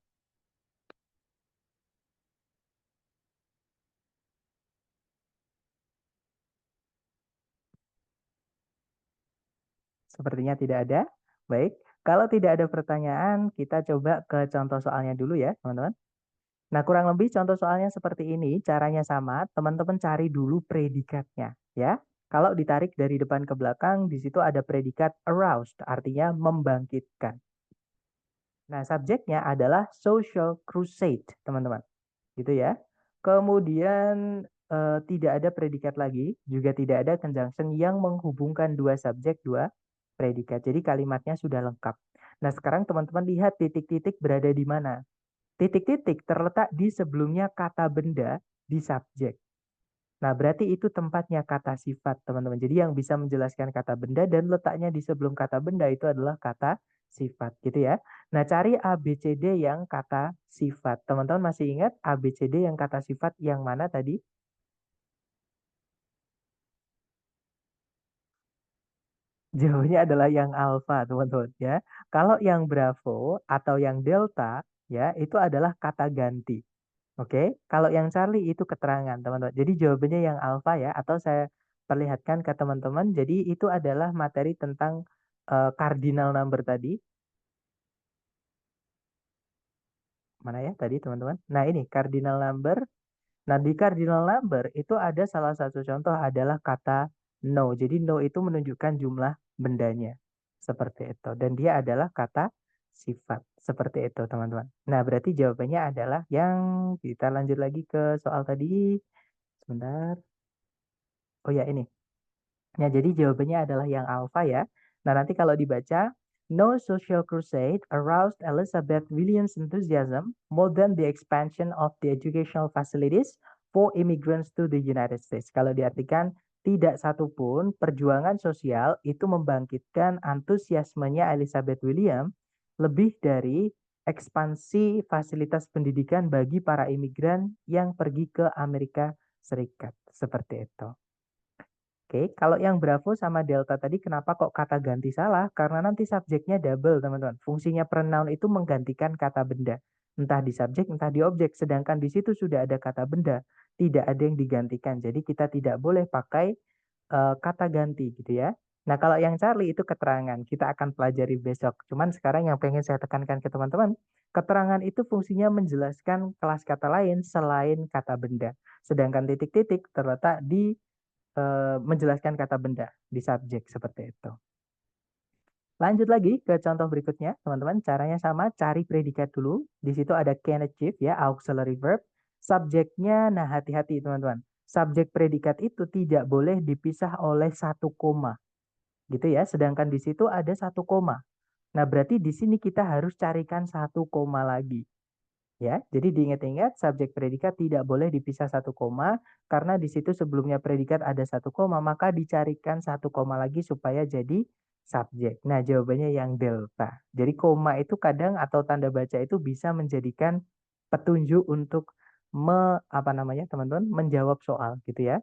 Sepertinya tidak ada. Baik, kalau tidak ada pertanyaan, kita coba ke contoh soalnya dulu ya, teman-teman. Nah, kurang lebih contoh soalnya seperti ini, caranya sama, teman-teman cari dulu predikatnya, ya. Kalau ditarik dari depan ke belakang, di situ ada predikat aroused, artinya membangkitkan. Nah, subjeknya adalah social crusade, teman-teman. Gitu ya. Kemudian tidak ada predikat lagi, juga tidak ada conjunction yang menghubungkan dua subjek, dua predikat. Jadi kalimatnya sudah lengkap. Nah, sekarang teman-teman lihat titik-titik berada di mana. Titik-titik terletak di sebelumnya kata benda di subjek. Nah, berarti itu tempatnya kata sifat, teman-teman. Jadi yang bisa menjelaskan kata benda dan letaknya di sebelum kata benda itu adalah kata sifat, gitu ya. Nah, cari A, B, C, D yang kata sifat. Teman-teman masih ingat A, B, C, D yang kata sifat yang mana tadi? Jawabannya adalah yang alfa, teman-teman ya. Kalau yang bravo atau yang delta, ya, itu adalah kata ganti. Oke, kalau yang Charlie itu keterangan, teman-teman. Jadi jawabannya yang alfa ya, atau saya perlihatkan ke teman-teman. Jadi itu adalah materi tentang cardinal number tadi. Mana ya tadi, teman-teman? Nah, ini cardinal number. Nah, di cardinal number itu ada salah satu contoh adalah kata no. Jadi no itu menunjukkan jumlah bendanya. Seperti itu. Dan dia adalah kata sifat. Seperti itu, teman-teman. Nah, berarti jawabannya adalah yang kita lanjut lagi ke soal tadi. Sebentar. Oh ya, ini. Ya, jadi jawabannya adalah yang alfa ya. Nah, nanti kalau dibaca, no social crusade aroused Elizabeth Williams' enthusiasm more than the expansion of the educational facilities for immigrants to the United States. Kalau diartikan, tidak satupun perjuangan sosial itu membangkitkan antusiasmenya Elizabeth William lebih dari ekspansi fasilitas pendidikan bagi para imigran yang pergi ke Amerika Serikat. Seperti itu. Oke, kalau yang Bravo sama Delta tadi kenapa kok kata ganti salah? Karena nanti subjeknya double, teman-teman. Fungsinya pronoun itu menggantikan kata benda. Entah di subjek, entah di objek. Sedangkan di situ sudah ada kata benda. Tidak ada yang digantikan. Jadi kita tidak boleh pakai kata ganti gitu ya. Nah, kalau yang Charlie itu keterangan. Kita akan pelajari besok. Cuman sekarang yang pengen saya tekankan ke teman-teman, keterangan itu fungsinya menjelaskan kelas kata lain selain kata benda. Sedangkan titik-titik terletak di menjelaskan kata benda di subjek seperti itu. Lanjut lagi ke contoh berikutnya, teman-teman. Caranya sama, cari predikat dulu. Di situ ada can achieve ya, auxiliary verb. Subjeknya, nah hati-hati teman-teman. Subjek predikat itu tidak boleh dipisah oleh satu koma. Gitu ya, sedangkan di situ ada satu koma. Nah, berarti di sini kita harus carikan satu koma lagi. Ya, jadi diingat-ingat subjek predikat tidak boleh dipisah satu koma karena di situ sebelumnya predikat ada satu koma maka dicarikan satu koma lagi supaya jadi subjek. Nah, jawabannya yang delta. Jadi koma itu kadang atau tanda baca itu bisa menjadikan petunjuk untuk apa namanya teman-teman menjawab soal gitu ya.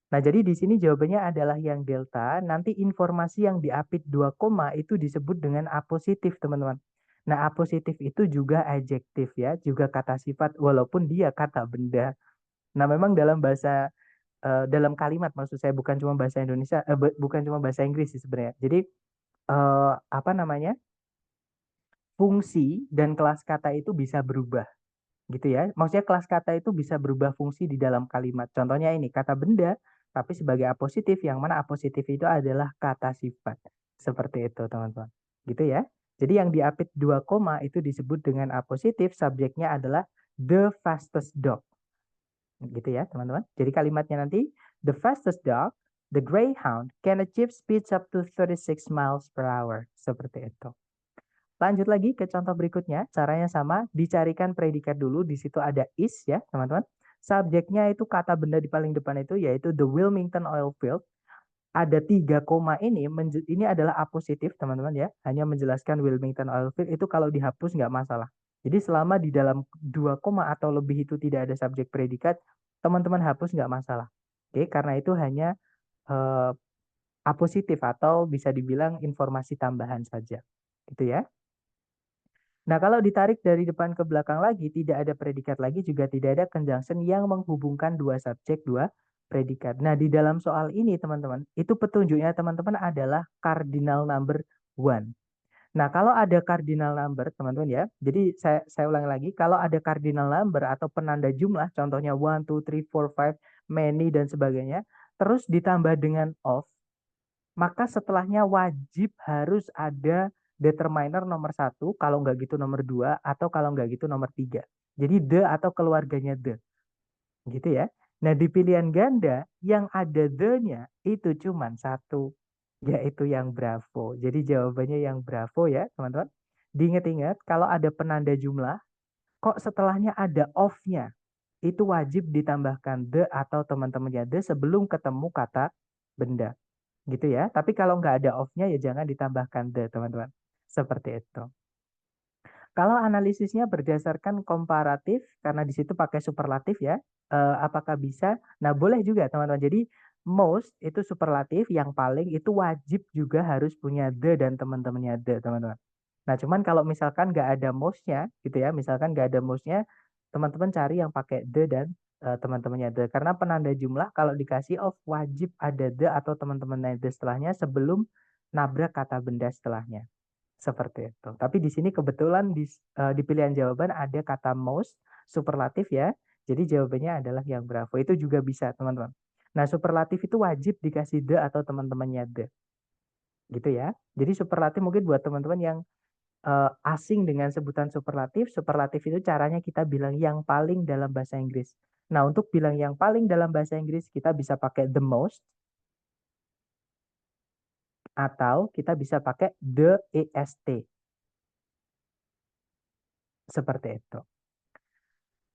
Nah, jadi di sini jawabannya adalah yang delta. Nanti informasi yang diapit dua koma itu disebut dengan apositif, teman-teman. Nah, apositif itu juga adjektif ya, juga kata sifat walaupun dia kata benda. Nah, memang dalam bahasa dalam kalimat maksud saya bukan cuma bahasa Indonesia, bukan cuma bahasa Inggris sih sebenarnya. Jadi apa namanya? Fungsi dan kelas kata itu bisa berubah gitu ya. Maksudnya kelas kata itu bisa berubah fungsi di dalam kalimat. Contohnya ini kata benda, tapi sebagai apositif, yang mana apositif itu adalah kata sifat. Seperti itu, teman-teman. Gitu ya. Jadi yang diapit dua koma itu disebut dengan apositif, subjeknya adalah the fastest dog. Gitu ya, teman-teman. Jadi kalimatnya nanti, the fastest dog, the greyhound, can achieve speeds up to 36 miles per hour. Seperti itu. Lanjut lagi ke contoh berikutnya, caranya sama, dicarikan predikat dulu, di situ ada is ya teman-teman. Subjeknya itu kata benda di paling depan itu yaitu the Wilmington Oil Field. Ada tiga koma ini adalah apositif teman-teman ya, hanya menjelaskan Wilmington Oil Field itu kalau dihapus nggak masalah. Jadi selama di dalam dua koma atau lebih itu tidak ada subjek predikat, teman-teman hapus nggak masalah. Oke, karena itu hanya eh, apositif atau bisa dibilang informasi tambahan saja. Gitu ya. Nah, kalau ditarik dari depan ke belakang lagi, tidak ada predikat lagi, juga tidak ada conjunction yang menghubungkan dua subjek, dua predikat. Nah, di dalam soal ini, teman-teman, itu petunjuknya teman-teman adalah cardinal number one. Nah, kalau ada cardinal number, teman-teman ya, jadi saya ulang lagi, kalau ada cardinal number atau penanda jumlah, contohnya 1, 2, 3, 4, 5, many, dan sebagainya, terus ditambah dengan of, maka setelahnya wajib harus ada determiner nomor satu, kalau nggak gitu nomor dua, atau kalau nggak gitu nomor tiga. Jadi the atau keluarganya the, gitu ya. Nah di pilihan ganda yang ada the-nya itu cuma satu, yaitu yang Bravo. Jadi jawabannya yang Bravo ya teman-teman. Diingat-ingat kalau ada penanda jumlah, kok setelahnya ada of-nya, itu wajib ditambahkan the atau teman-temannya the sebelum ketemu kata benda gitu ya. Tapi kalau nggak ada off-nya ya jangan ditambahkan the, teman-teman. Seperti itu. Kalau analisisnya berdasarkan komparatif, karena di situ pakai superlatif ya, apakah bisa? Nah, boleh juga, teman-teman. Jadi, most itu superlatif, yang paling itu wajib juga harus punya the dan teman-temannya the, teman-teman. Nah, cuman kalau misalkan nggak ada most-nya, gitu ya, misalkan nggak ada most-nya, teman-teman cari yang pakai the dan teman-temannya the. Karena penanda jumlah kalau dikasih off wajib ada the atau teman-temannya the setelahnya sebelum nabrak kata benda setelahnya. Seperti itu. Tapi di sini kebetulan di pilihan jawaban ada kata most, superlatif ya. Jadi jawabannya adalah yang Bravo. Itu juga bisa, teman-teman. Nah, superlatif itu wajib dikasih the atau teman-temannya the. Gitu ya. Jadi superlatif mungkin buat teman-teman yang asing dengan sebutan superlatif, superlatif itu caranya kita bilang yang paling dalam bahasa Inggris. Nah, untuk bilang yang paling dalam bahasa Inggris, kita bisa pakai the most, atau kita bisa pakai the est. Seperti itu.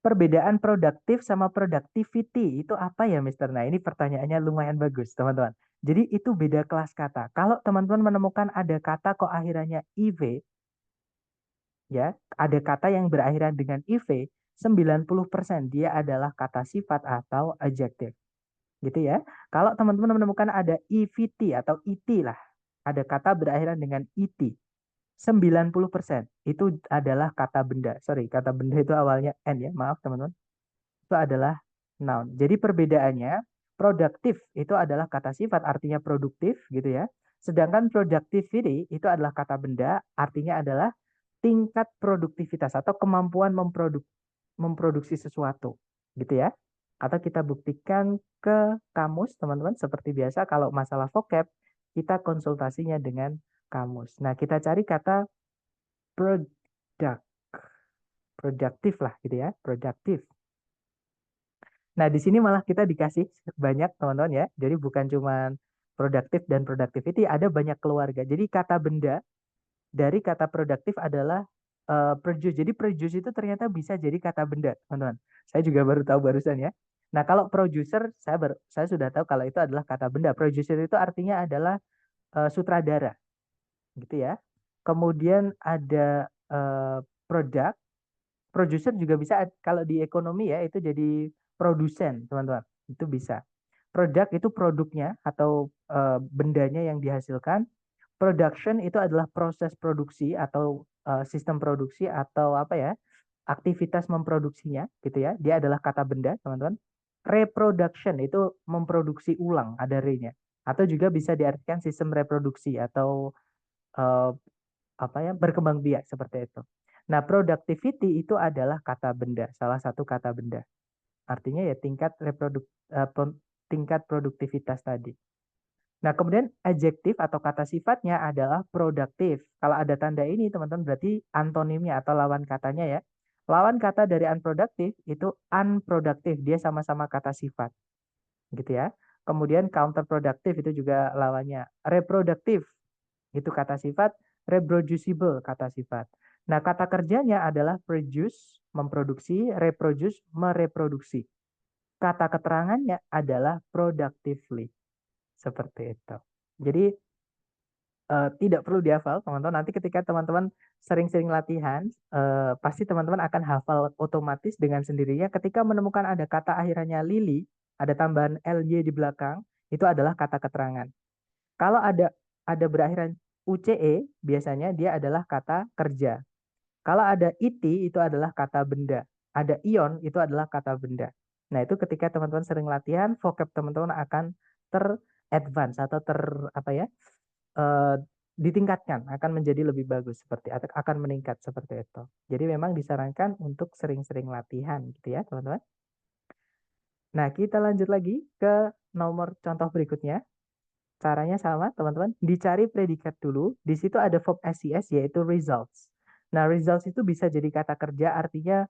Perbedaan produktif sama productivity itu apa ya, Mister? Nah, ini pertanyaannya lumayan bagus, teman-teman. Jadi itu beda kelas kata. Kalau teman-teman menemukan ada kata kok akhirannya IV, ya, ada kata yang berakhiran dengan IV, 90% dia adalah kata sifat atau adjective. Gitu ya. Kalau teman-teman menemukan ada EVT atau IT lah, ada kata berakhiran dengan IT, 90% itu adalah kata benda. Sorry, kata benda itu awalnya N ya, maaf teman-teman. Itu adalah noun. Jadi perbedaannya, produktif itu adalah kata sifat artinya produktif gitu ya. Sedangkan productivity itu adalah kata benda artinya adalah tingkat produktivitas atau kemampuan memproduksi sesuatu gitu ya. Atau kita buktikan ke kamus teman-teman seperti biasa kalau masalah vocab kita konsultasinya dengan kamus. Nah, kita cari kata product, produktif lah gitu ya, produktif. Nah, di sini malah kita dikasih banyak teman-teman ya. Jadi bukan cuma produktif dan productivity, ada banyak keluarga. Jadi kata benda dari kata produktif adalah produce. Jadi produce itu ternyata bisa jadi kata benda, teman-teman. Saya juga baru tahu barusan ya. Nah, kalau producer saya sudah tahu kalau itu adalah kata benda. Producer itu artinya adalah sutradara, gitu ya. Kemudian ada produk. Producer juga bisa kalau di ekonomi ya itu jadi produsen, teman-teman. Itu bisa. Produk itu produknya atau bendanya yang dihasilkan. Production itu adalah proses produksi atau sistem produksi atau apa ya, aktivitas memproduksinya gitu ya. Dia adalah kata benda, teman-teman. Reproduction itu memproduksi ulang, ada re-nya. Atau juga bisa diartikan sistem reproduksi atau eh, apa ya, berkembang biak seperti itu. Nah, productivity itu adalah kata benda, salah satu kata benda. Artinya ya tingkat produktivitas tadi. Nah, kemudian adjektif atau kata sifatnya adalah produktif. Kalau ada tanda ini, teman-teman, berarti antonimnya atau lawan katanya ya. Lawan kata dari unproductive itu unproductive. Dia sama-sama kata sifat. Gitu ya. Kemudian counterproductive itu juga lawannya. Reproductive itu kata sifat. Reproducible kata sifat. Nah, kata kerjanya adalah produce, memproduksi, reproduce, mereproduksi. Kata keterangannya adalah productively. Seperti itu. Jadi tidak perlu dihafal, teman-teman. Nanti ketika teman-teman sering-sering latihan, pasti teman-teman akan hafal otomatis dengan sendirinya. Ketika menemukan ada kata akhirannya lili, ada tambahan ly di belakang, itu adalah kata keterangan. Kalau ada berakhiran uce, biasanya dia adalah kata kerja. Kalau ada it, itu adalah kata benda. Ada ion, itu adalah kata benda. Nah, itu ketika teman-teman sering latihan, vocab teman-teman akan ter-advance atau apa ya, eh, ditingkatkan, akan menjadi lebih bagus seperti akan meningkat seperti itu. Jadi memang disarankan untuk sering-sering latihan gitu ya, teman-teman. Nah, kita lanjut lagi ke nomor contoh berikutnya. Caranya sama, teman-teman. Dicari predikat dulu. Di situ ada verb SES yaitu results. Nah, results itu bisa jadi kata kerja artinya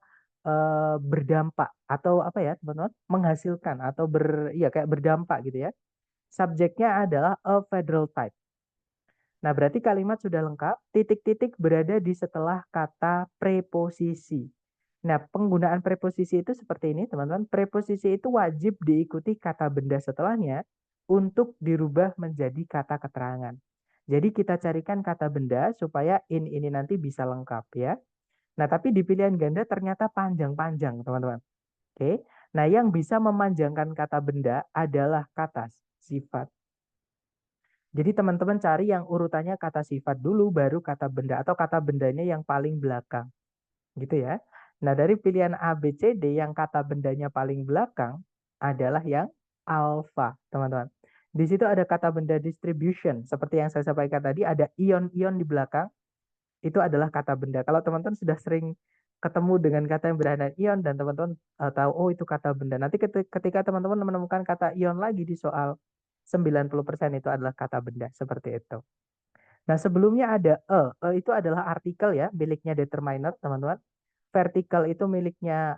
berdampak atau apa ya, teman-teman? Menghasilkan atau ya kayak berdampak gitu ya. Subjeknya adalah a federal type. Nah, berarti kalimat sudah lengkap, titik-titik berada di setelah kata preposisi. Nah, penggunaan preposisi itu seperti ini, teman-teman. Preposisi itu wajib diikuti kata benda setelahnya untuk dirubah menjadi kata keterangan. Jadi kita carikan kata benda supaya ini nanti bisa lengkap ya. Nah, tapi di pilihan ganda ternyata panjang-panjang, teman-teman. Oke. Nah, yang bisa memanjangkan kata benda adalah kata sifat. Jadi teman-teman cari yang urutannya kata sifat dulu, baru kata benda atau kata bendanya yang paling belakang. Gitu ya. Nah, dari pilihan A, B, C, D yang kata bendanya paling belakang adalah yang alpha, teman-teman. Di situ ada kata benda distribution. Seperti yang saya sampaikan tadi, ada ion-ion di belakang. Itu adalah kata benda. Kalau teman-teman sudah sering ketemu dengan kata yang berada ion dan teman-teman tahu, oh itu kata benda. Nanti ketika teman-teman menemukan kata ion lagi di soal 90% itu adalah kata benda. Seperti itu. Nah, sebelumnya ada e. E itu adalah artikel ya, miliknya determiner, teman-teman. Vertical itu miliknya,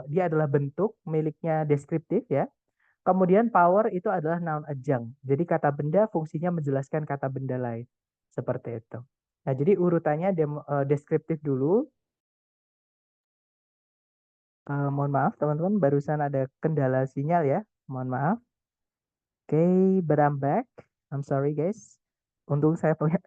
dia adalah bentuk, miliknya deskriptif ya. Kemudian power itu adalah noun adjunct. Jadi kata benda fungsinya menjelaskan kata benda lain. Seperti itu. Nah, jadi urutannya deskriptif dulu, Mohon maaf teman-teman, barusan ada kendala sinyal ya. Mohon maaf. Oke, but I'm back. I'm sorry guys. Untung saya punya,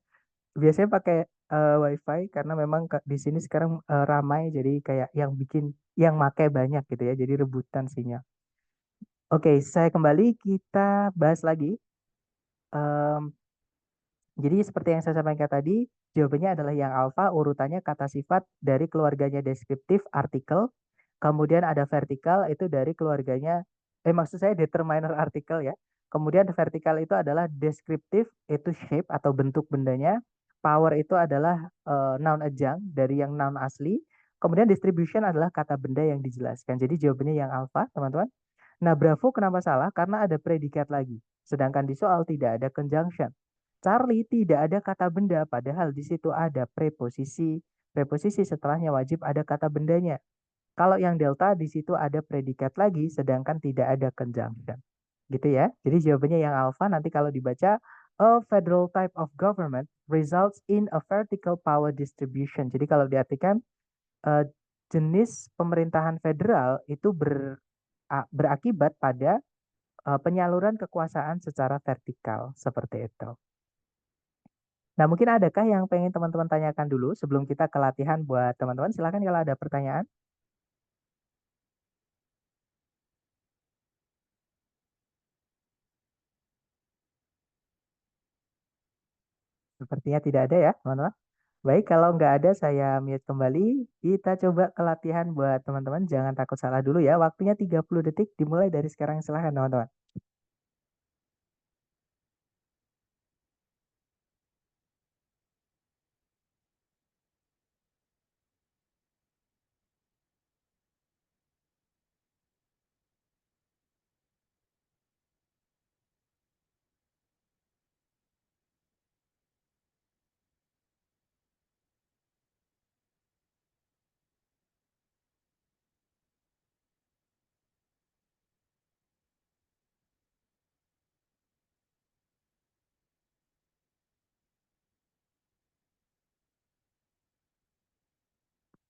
biasanya pakai WiFi karena memang di sini sekarang ramai, jadi kayak yang bikin, yang pakai banyak gitu ya, jadi rebutan sinyal. Oke, saya kembali, kita bahas lagi. Em, jadi seperti yang saya sampaikan tadi, jawabannya adalah yang alfa, urutannya kata sifat dari keluarganya deskriptif artikel, kemudian ada vertikal itu dari keluarganya, maksud saya determiner artikel ya. Kemudian vertikal itu adalah deskriptif, itu shape atau bentuk bendanya. Power itu adalah noun adjunct dari yang noun asli. Kemudian distribution adalah kata benda yang dijelaskan. Jadi jawabannya yang alfa, teman-teman. Nah, Bravo kenapa salah? Karena ada predikat lagi. Sedangkan di soal tidak ada conjunction. Charlie tidak ada kata benda, padahal di situ ada preposisi. Preposisi setelahnya wajib ada kata bendanya. Kalau yang delta di situ ada predikat lagi, sedangkan tidak ada conjunction. Gitu ya. Jadi jawabannya yang alpha nanti kalau dibaca, a federal type of government results in a vertical power distribution. Jadi kalau diartikan eh, jenis pemerintahan federal itu berakibat pada penyaluran kekuasaan secara vertikal seperti itu. Nah, mungkin adakah yang pengen teman-teman tanyakan dulu sebelum kita ke latihan buat teman-teman? Silakan kalau ada pertanyaan. Sepertinya tidak ada ya, teman-teman. Baik, kalau nggak ada saya mute kembali. Kita coba ke latihan buat teman-teman. Jangan takut salah dulu ya. Waktunya 30 detik dimulai dari sekarang. Silakan teman-teman.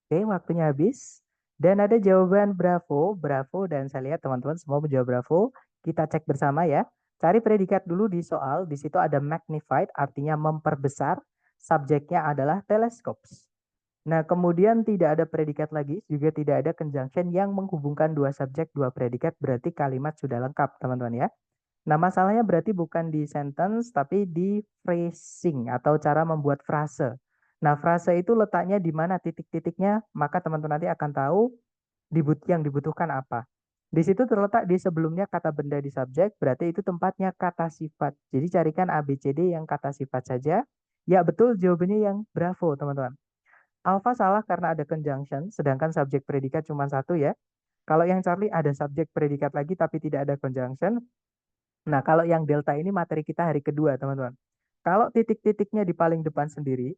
Oke, waktunya habis. Dan ada jawaban Bravo, Bravo, dan saya lihat teman-teman semua menjawab Bravo. Kita cek bersama ya. Cari predikat dulu di soal. Di situ ada magnified, artinya memperbesar. Subjeknya adalah telescopes. Nah, kemudian tidak ada predikat lagi, juga tidak ada conjunction yang menghubungkan dua subjek, dua predikat, berarti kalimat sudah lengkap, teman-teman ya. Nah, masalahnya berarti bukan di sentence, tapi di phrasing atau cara membuat frase. Nah, frase itu letaknya di mana titik-titiknya, maka teman-teman nanti akan tahu yang dibutuhkan apa. Di situ terletak di sebelumnya kata benda di subjek, berarti itu tempatnya kata sifat. Jadi carikan A, B, C, D yang kata sifat saja. Ya betul, jawabannya yang bravo, teman-teman. Alpha salah karena ada conjunction, sedangkan subjek predikat cuma satu ya. Kalau yang Charlie ada subjek predikat lagi tapi tidak ada conjunction. Nah, kalau yang delta ini materi kita hari kedua, teman-teman. Kalau titik-titiknya di paling depan sendiri,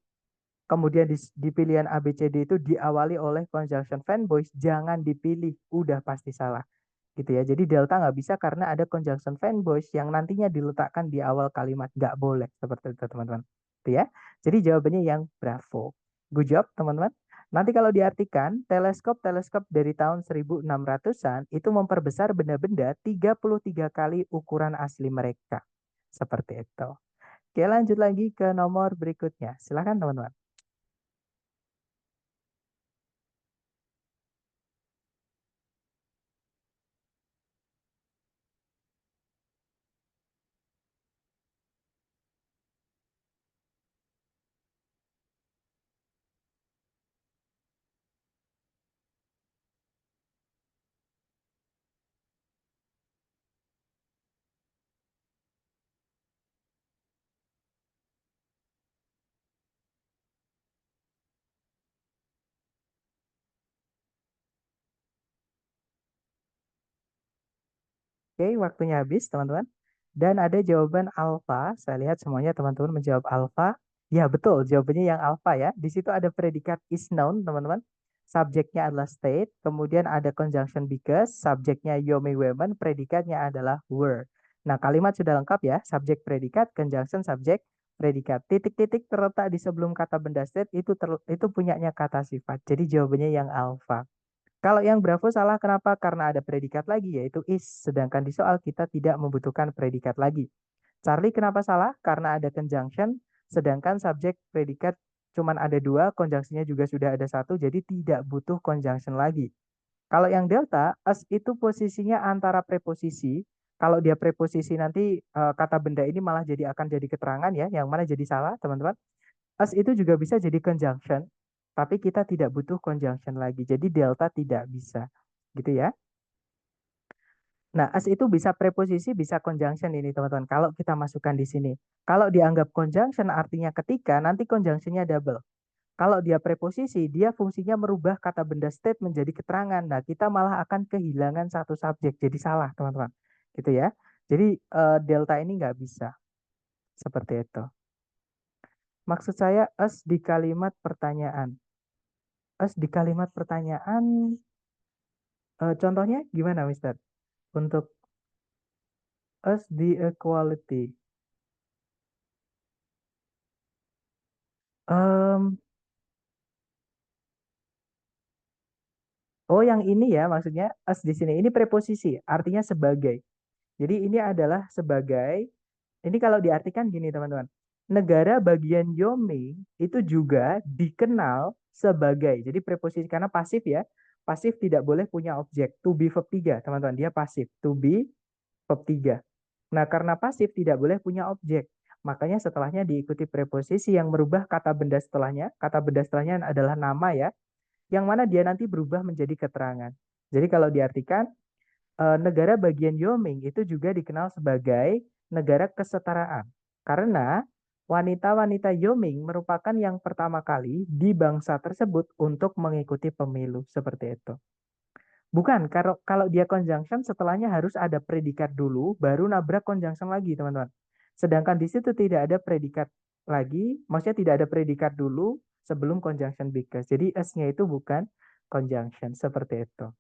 kemudian di pilihan A, B, C, D itu diawali oleh conjunction fanboys, jangan dipilih, udah pasti salah. Gitu ya. Jadi delta nggak bisa karena ada conjunction fanboys yang nantinya diletakkan di awal kalimat. Nggak boleh, seperti itu, teman-teman. Itu ya. Jadi jawabannya yang bravo. Good job, teman-teman. Nanti kalau diartikan, teleskop-teleskop dari tahun 1600-an itu memperbesar benda-benda 33 kali ukuran asli mereka. Seperti itu. Oke, lanjut lagi ke nomor berikutnya. Silakan, teman-teman. Oke, waktunya habis, teman-teman. Dan ada jawaban alfa. Saya lihat semuanya teman-teman menjawab alfa. Ya, betul. Jawabannya yang alfa ya. Di situ ada predikat is known, teman-teman. Subjeknya adalah state. Kemudian ada conjunction because. Subjeknya Yomi Women. Predikatnya adalah were. Nah, kalimat sudah lengkap ya. Subjek predikat, conjunction subjek predikat. Titik-titik terletak di sebelum kata benda state itu punyanya kata sifat. Jadi jawabannya yang alfa. Kalau yang Bravo salah kenapa? Karena ada predikat lagi yaitu is, sedangkan di soal kita tidak membutuhkan predikat lagi. Charlie kenapa salah? Karena ada conjunction, sedangkan subjek predikat cuman ada dua, conjunctionnya juga sudah ada satu, jadi tidak butuh conjunction lagi. Kalau yang delta, as itu posisinya antara preposisi. Kalau dia preposisi nanti kata benda ini malah akan jadi keterangan ya, yang mana jadi salah teman-teman. As itu juga bisa jadi conjunction, tapi kita tidak butuh conjunction lagi. Jadi delta tidak bisa, gitu ya. Nah, as itu bisa preposisi, bisa conjunction ini teman-teman. Kalau kita masukkan di sini. Kalau dianggap conjunction artinya ketika, nanti conjunctionnya double. Kalau dia preposisi, dia fungsinya merubah kata benda state menjadi keterangan. Nah, kita malah akan kehilangan satu subjek. Jadi salah teman-teman. Gitu ya. Jadi delta ini nggak bisa. Seperti itu. Maksud saya as di kalimat pertanyaan. As di kalimat pertanyaan, contohnya gimana, Mister? Untuk us di equality. Em, oh, yang ini ya maksudnya us di sini. Ini preposisi, artinya sebagai. Jadi ini adalah sebagai, ini kalau diartikan gini teman-teman. Negara bagian Yoming itu juga dikenal sebagai. Jadi preposisi karena pasif ya. Pasif tidak boleh punya objek. To be verb 3, teman-teman. Dia pasif. To be verb 3. Nah, karena pasif tidak boleh punya objek. Makanya setelahnya diikuti preposisi yang merubah kata benda setelahnya. Kata benda setelahnya adalah nama ya. Yang mana dia nanti berubah menjadi keterangan. Jadi kalau diartikan, negara bagian Yoming itu juga dikenal sebagai negara kesetaraan. Karena wanita-wanita Yoming merupakan yang pertama kali di bangsa tersebut untuk mengikuti pemilu seperti itu. Bukan, kalau dia conjunction setelahnya harus ada predikat dulu, baru nabrak conjunction lagi, teman-teman. Sedangkan di situ tidak ada predikat lagi, maksudnya tidak ada predikat dulu sebelum conjunction because. Jadi S-nya itu bukan conjunction, seperti itu.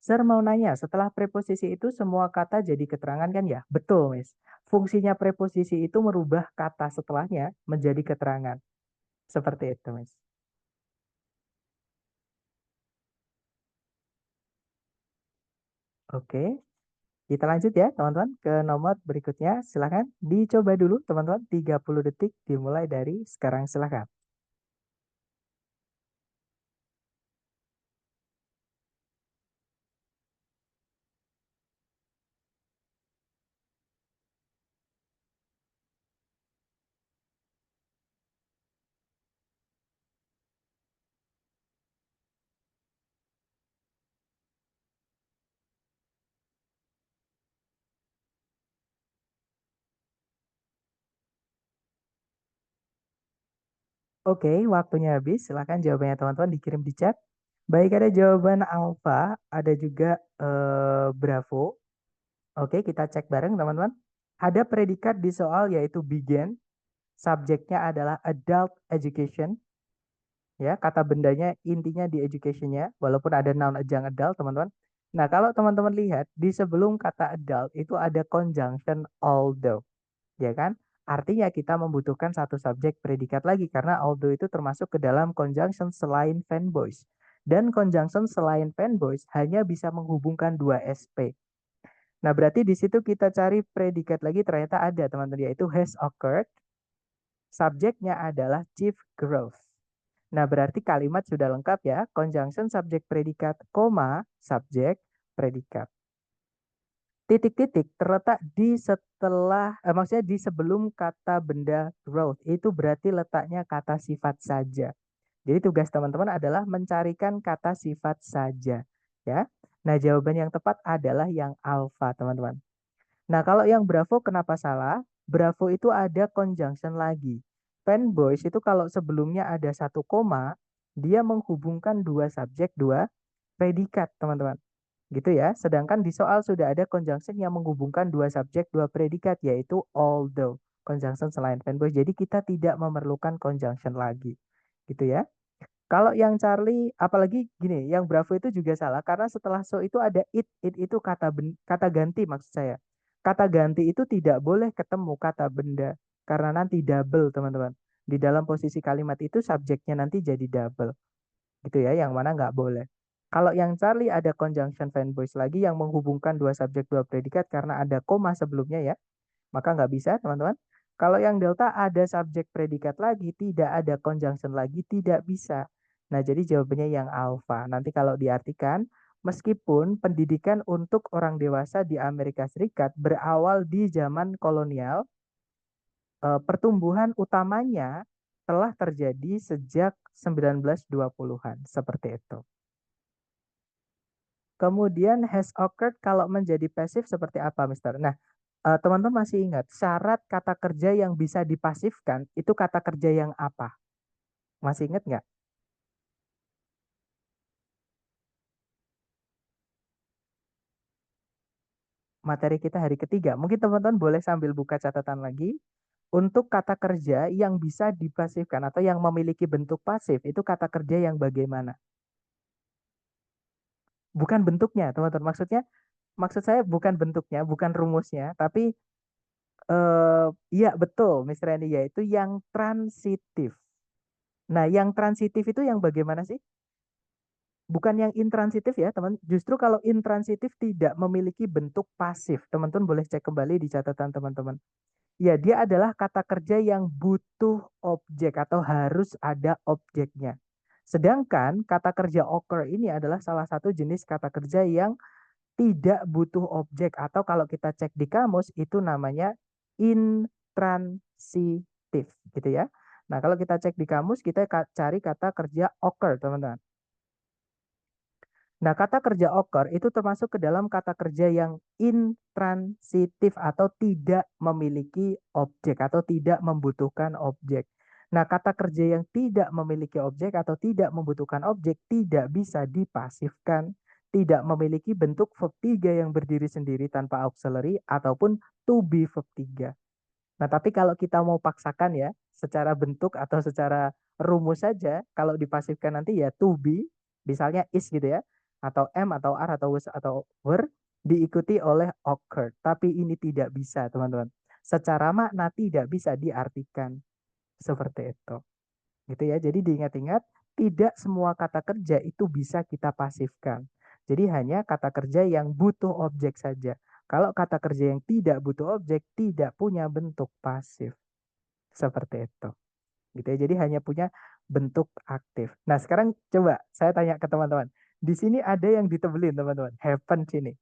Sir mau nanya, setelah preposisi itu semua kata jadi keterangan kan ya? Betul, Miss. Fungsinya preposisi itu merubah kata setelahnya menjadi keterangan. Seperti itu, Miss. Oke, kita lanjut ya, teman-teman, ke nomor berikutnya. Silahkan dicoba dulu, teman-teman. 30 detik dimulai dari sekarang, silahkan. Oke, waktunya habis. Silahkan jawabannya, teman-teman, dikirim di chat. Baik, ada jawaban alfa, ada juga bravo. Oke, kita cek bareng, teman-teman. Ada predikat di soal yaitu begin. Subjeknya adalah adult education. Ya, kata bendanya intinya di educationnya, walaupun ada noun adjunct adult, teman-teman. Nah, kalau teman-teman lihat, di sebelum kata adult itu ada conjunction although. Ya kan? Artinya kita membutuhkan satu subjek predikat lagi karena although itu termasuk ke dalam conjunction selain fanboys. Dan conjunction selain fanboys hanya bisa menghubungkan dua SP. Nah, berarti di situ kita cari predikat lagi ternyata ada teman-teman yaitu has occurred. Subjeknya adalah chief growth. Nah, berarti kalimat sudah lengkap ya. Conjunction subjek predikat, koma, subjek predikat. Titik-titik terletak di setelah, maksudnya di sebelum kata benda growth. Itu berarti letaknya kata sifat saja. Jadi tugas teman-teman adalah mencarikan kata sifat saja. Ya. Nah, jawaban yang tepat adalah yang alfa, teman-teman. Nah, kalau yang Bravo kenapa salah? Bravo itu ada conjunction lagi. Fanboys itu kalau sebelumnya ada satu koma, dia menghubungkan dua subjek, dua predikat, teman-teman. Gitu ya. Sedangkan di soal sudah ada conjunction yang menghubungkan dua subjek, dua predikat, yaitu although. Conjunction selain fanboys. Jadi kita tidak memerlukan conjunction lagi. Gitu ya. Kalau yang Charlie, apalagi gini, yang Bravo itu juga salah karena setelah so itu ada it. It itu kata ganti maksud saya. Kata ganti itu tidak boleh ketemu kata benda karena nanti double, teman-teman. Di dalam posisi kalimat itu subjeknya nanti jadi double. Gitu ya, yang mana nggak boleh. Kalau yang Charlie ada conjunction fanboys lagi yang menghubungkan dua subjek dua predikat karena ada koma sebelumnya ya, maka nggak bisa teman-teman. Kalau yang delta ada subjek predikat lagi, tidak ada conjunction lagi, tidak bisa. Nah, jadi jawabannya yang alfa. Nanti kalau diartikan, meskipun pendidikan untuk orang dewasa di Amerika Serikat berawal di zaman kolonial, pertumbuhan utamanya telah terjadi sejak 1920-an, seperti itu. Kemudian has occurred kalau menjadi pasif seperti apa, Mister? Nah, teman-teman masih ingat syarat kata kerja yang bisa dipasifkan itu kata kerja yang apa? Masih ingat nggak? Materi kita hari ketiga. Mungkin teman-teman boleh sambil buka catatan lagi. Untuk kata kerja yang bisa dipasifkan atau yang memiliki bentuk pasif itu kata kerja yang bagaimana? Bukan bentuknya, teman-teman. Maksud saya bukan bentuknya, bukan rumusnya, tapi iya betul, Miss Reni, yaitu yang transitif. Nah, yang transitif itu yang bagaimana sih? Bukan yang intransitif ya, teman. Justru kalau intransitif tidak memiliki bentuk pasif. Teman-teman boleh cek kembali di catatan teman-teman. Ya, dia adalah kata kerja yang butuh objek atau harus ada objeknya. Sedangkan kata kerja occur ini adalah salah satu jenis kata kerja yang tidak butuh objek atau kalau kita cek di kamus itu namanya intransitif gitu ya. Nah, kalau kita cek di kamus kita cari kata kerja occur, teman-teman. Nah, kata kerja occur itu termasuk ke dalam kata kerja yang intransitif atau tidak memiliki objek atau tidak membutuhkan objek. Nah, kata kerja yang tidak memiliki objek atau tidak membutuhkan objek tidak bisa dipasifkan, tidak memiliki bentuk verb 3 yang berdiri sendiri tanpa auxiliary ataupun to be verb 3. Nah, tapi kalau kita mau paksakan ya, secara bentuk atau secara rumus saja, kalau dipasifkan nanti ya to be, misalnya is gitu ya, atau am atau are atau was atau were, diikuti oleh occurred. Tapi ini tidak bisa, teman-teman. Secara makna tidak bisa diartikan seperti itu. Gitu ya. Jadi diingat-ingat, tidak semua kata kerja itu bisa kita pasifkan. Jadi hanya kata kerja yang butuh objek saja. Kalau kata kerja yang tidak butuh objek, tidak punya bentuk pasif. Seperti itu. Gitu ya. Jadi hanya punya bentuk aktif. Nah, sekarang coba saya tanya ke teman-teman. Di sini ada yang ditebelin, teman-teman. Happen sini.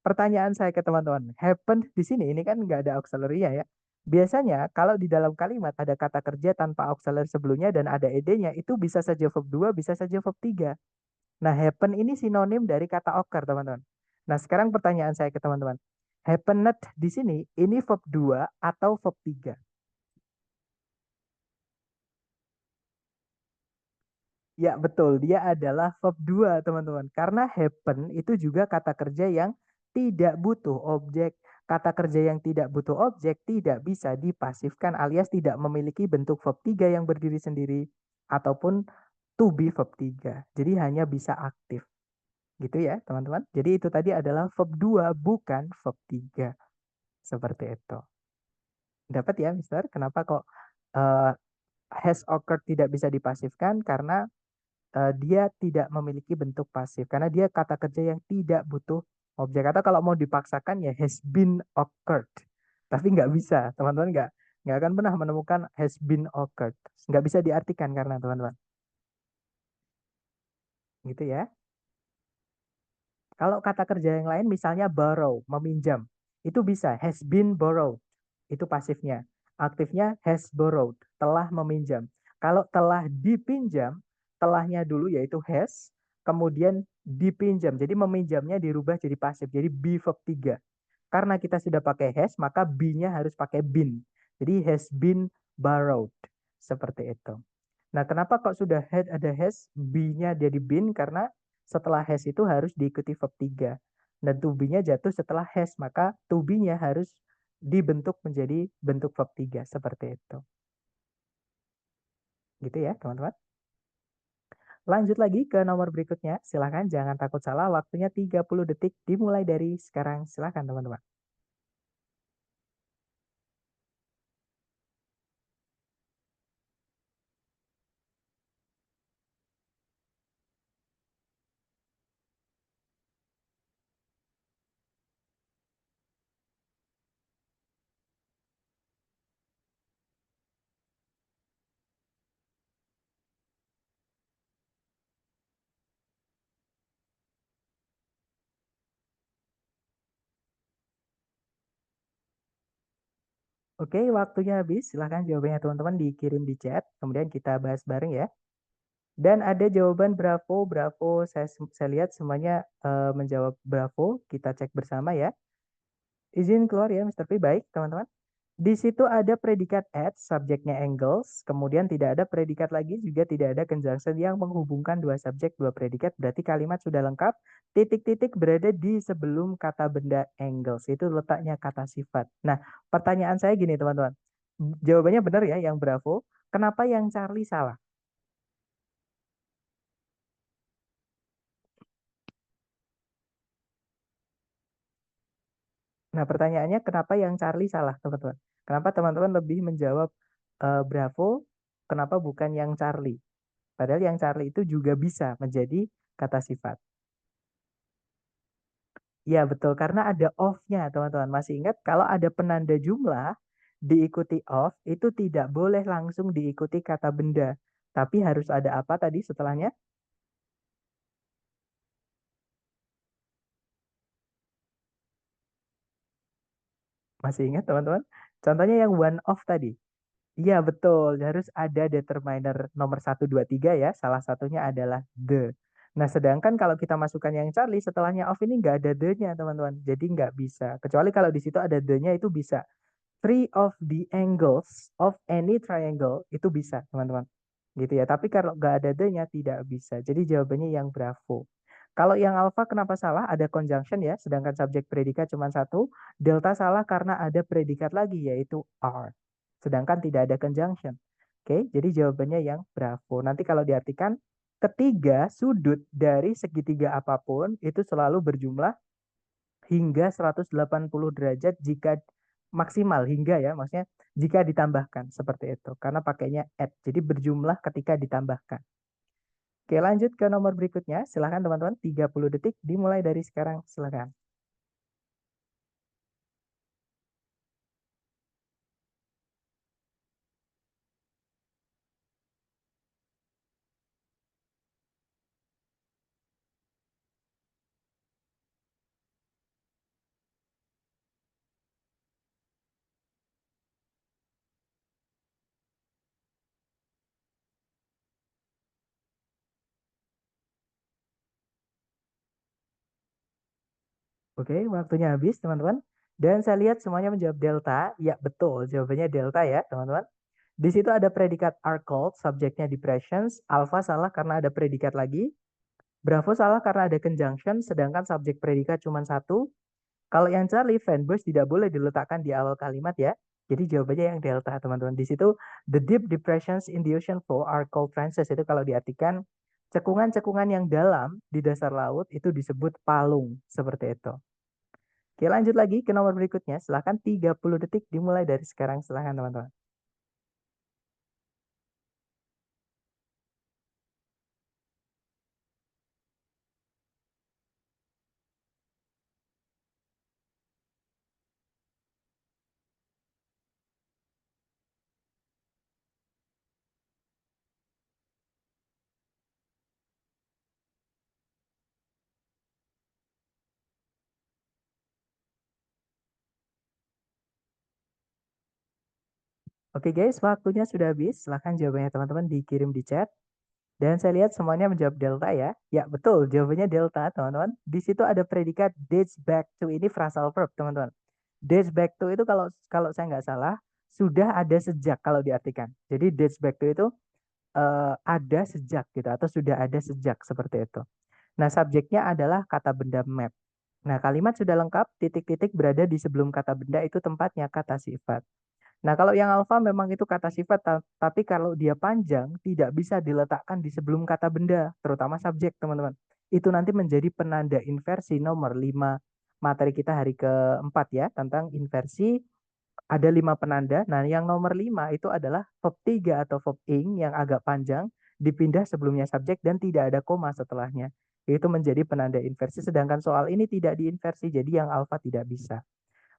Pertanyaan saya ke teman-teman, happen di sini ini kan nggak ada auxiliary ya. Biasanya kalau di dalam kalimat ada kata kerja tanpa auxiliary sebelumnya dan ada ed-nya, itu bisa saja verb 2, bisa saja verb 3. Nah, happen ini sinonim dari kata occur, teman-teman. Nah, sekarang pertanyaan saya ke teman-teman. Happened di sini ini verb 2 atau verb 3? Ya, betul. Dia adalah verb 2, teman-teman. Karena happen itu juga kata kerja yang tidak butuh objek. Kata kerja yang tidak butuh objek tidak bisa dipasifkan alias tidak memiliki bentuk verb 3 yang berdiri sendiri ataupun to be verb 3. Jadi hanya bisa aktif. Gitu ya, teman-teman. Jadi itu tadi adalah verb 2 bukan verb 3. Seperti itu. Dapat ya, Mister? Kenapa kok uh, has occurred tidak bisa dipasifkan? Karena dia tidak memiliki bentuk pasif karena dia kata kerja yang tidak butuh objek atau kalau mau dipaksakan ya has been occurred tapi nggak bisa teman-teman nggak akan pernah menemukan has been occurred nggak bisa diartikan karena teman-teman gitu ya. Kalau kata kerja yang lain misalnya borrow meminjam itu bisa has been borrowed itu pasifnya, aktifnya has borrowed telah meminjam. Kalau telah dipinjam telahnya dulu yaitu has kemudian dipinjam jadi meminjamnya dirubah jadi pasif jadi be verb 3. Karena kita sudah pakai has maka be-nya harus pakai been jadi has been borrowed seperti itu. Nah, kenapa kok sudah had ada has, be-nya jadi been? Karena setelah has itu harus diikuti verb 3. Dan to be-nya jatuh setelah has, maka to be-nya harus dibentuk menjadi bentuk verb 3. Seperti itu. Gitu ya, teman-teman. Lanjut lagi ke nomor berikutnya. Silahkan jangan takut salah. Waktunya 30 detik dimulai dari sekarang. Silahkan, teman-teman. Oke, waktunya habis. Silahkan jawabannya teman-teman dikirim di chat, kemudian kita bahas bareng ya. Dan ada jawaban bravo, bravo. Saya lihat semuanya menjawab bravo. Kita cek bersama ya. Izin keluar ya, Mr. P. Baik, teman-teman. Di situ ada predikat at, subjeknya angles, kemudian tidak ada predikat lagi, juga tidak ada conjunction yang menghubungkan dua subjek, dua predikat, berarti kalimat sudah lengkap. Titik-titik berada di sebelum kata benda angles, itu letaknya kata sifat. Nah, pertanyaan saya gini teman-teman, jawabannya benar ya yang bravo, kenapa yang Charlie salah? Nah, pertanyaannya kenapa yang Charlie salah, teman-teman? Kenapa teman-teman lebih menjawab Bravo, kenapa bukan yang Charlie? Padahal yang Charlie itu juga bisa menjadi kata sifat. Ya, betul. Karena ada of-nya, teman-teman. Masih ingat, kalau ada penanda jumlah, diikuti of, itu tidak boleh langsung diikuti kata benda. Tapi harus ada apa tadi setelahnya? Masih ingat, teman-teman? Contohnya yang one of tadi. Iya, betul. Harus ada determiner nomor satu 2 3 ya. Salah satunya adalah the. Nah, sedangkan kalau kita masukkan yang Charlie, setelahnya of ini nggak ada the-nya, teman-teman. Jadi nggak bisa. Kecuali kalau di situ ada the-nya itu bisa. Three of the angles of any triangle itu bisa, teman-teman. Gitu ya. Tapi kalau nggak ada the-nya tidak bisa. Jadi jawabannya yang bravo. Kalau yang alpha kenapa salah? Ada conjunction ya, sedangkan subjek predikat cuma satu. Delta salah karena ada predikat lagi yaitu are. Sedangkan tidak ada conjunction. Oke, jadi jawabannya yang bravo. Nanti kalau diartikan ketiga sudut dari segitiga apapun itu selalu berjumlah hingga 180 derajat jika maksimal hingga ya, maksudnya jika ditambahkan seperti itu. Karena pakainya add. Jadi berjumlah ketika ditambahkan. Oke, lanjut ke nomor berikutnya. Silahkan teman-teman, 30 detik dimulai dari sekarang. Silahkan. Oke, waktunya habis teman-teman. Dan saya lihat semuanya menjawab delta. Ya, betul. Jawabannya delta ya, teman-teman. Di situ ada predikat are called, subjeknya depressions. Alpha salah karena ada predikat lagi. Bravo salah karena ada conjunction, sedangkan subjek predikat cuma satu. Kalau yang Charlie, fanboys tidak boleh diletakkan di awal kalimat ya. Jadi jawabannya yang delta, teman-teman. Di situ, the deep depressions in the ocean floor are called trenches. Itu kalau diartikan cekungan-cekungan yang dalam di dasar laut itu disebut palung. Seperti itu. Oke, lanjut lagi ke nomor berikutnya. Silahkan 30 detik dimulai dari sekarang. Silahkan teman-teman. Oke guys, waktunya sudah habis. Silahkan jawabannya teman-teman dikirim di chat. Dan saya lihat semuanya menjawab delta ya. Ya betul, jawabannya delta teman-teman. Di situ ada predikat dates back to, ini phrasal verb teman-teman. Dates back to itu kalau kalau saya nggak salah sudah ada sejak kalau diartikan. Jadi dates back to itu ada sejak gitu atau sudah ada sejak seperti itu. Nah, subjeknya adalah kata benda map. Nah, kalimat sudah lengkap, titik-titik berada di sebelum kata benda itu tempatnya kata sifat. Nah, kalau yang alfa memang itu kata sifat, tapi kalau dia panjang tidak bisa diletakkan di sebelum kata benda, terutama subjek, teman-teman. Itu nanti menjadi penanda inversi nomor 5 materi kita hari keempat ya, tentang inversi ada 5 penanda. Nah, yang nomor 5 itu adalah verb 3 atau verb ing yang agak panjang, dipindah sebelumnya subjek dan tidak ada koma setelahnya. Itu menjadi penanda inversi, sedangkan soal ini tidak diinversi, jadi yang alfa tidak bisa.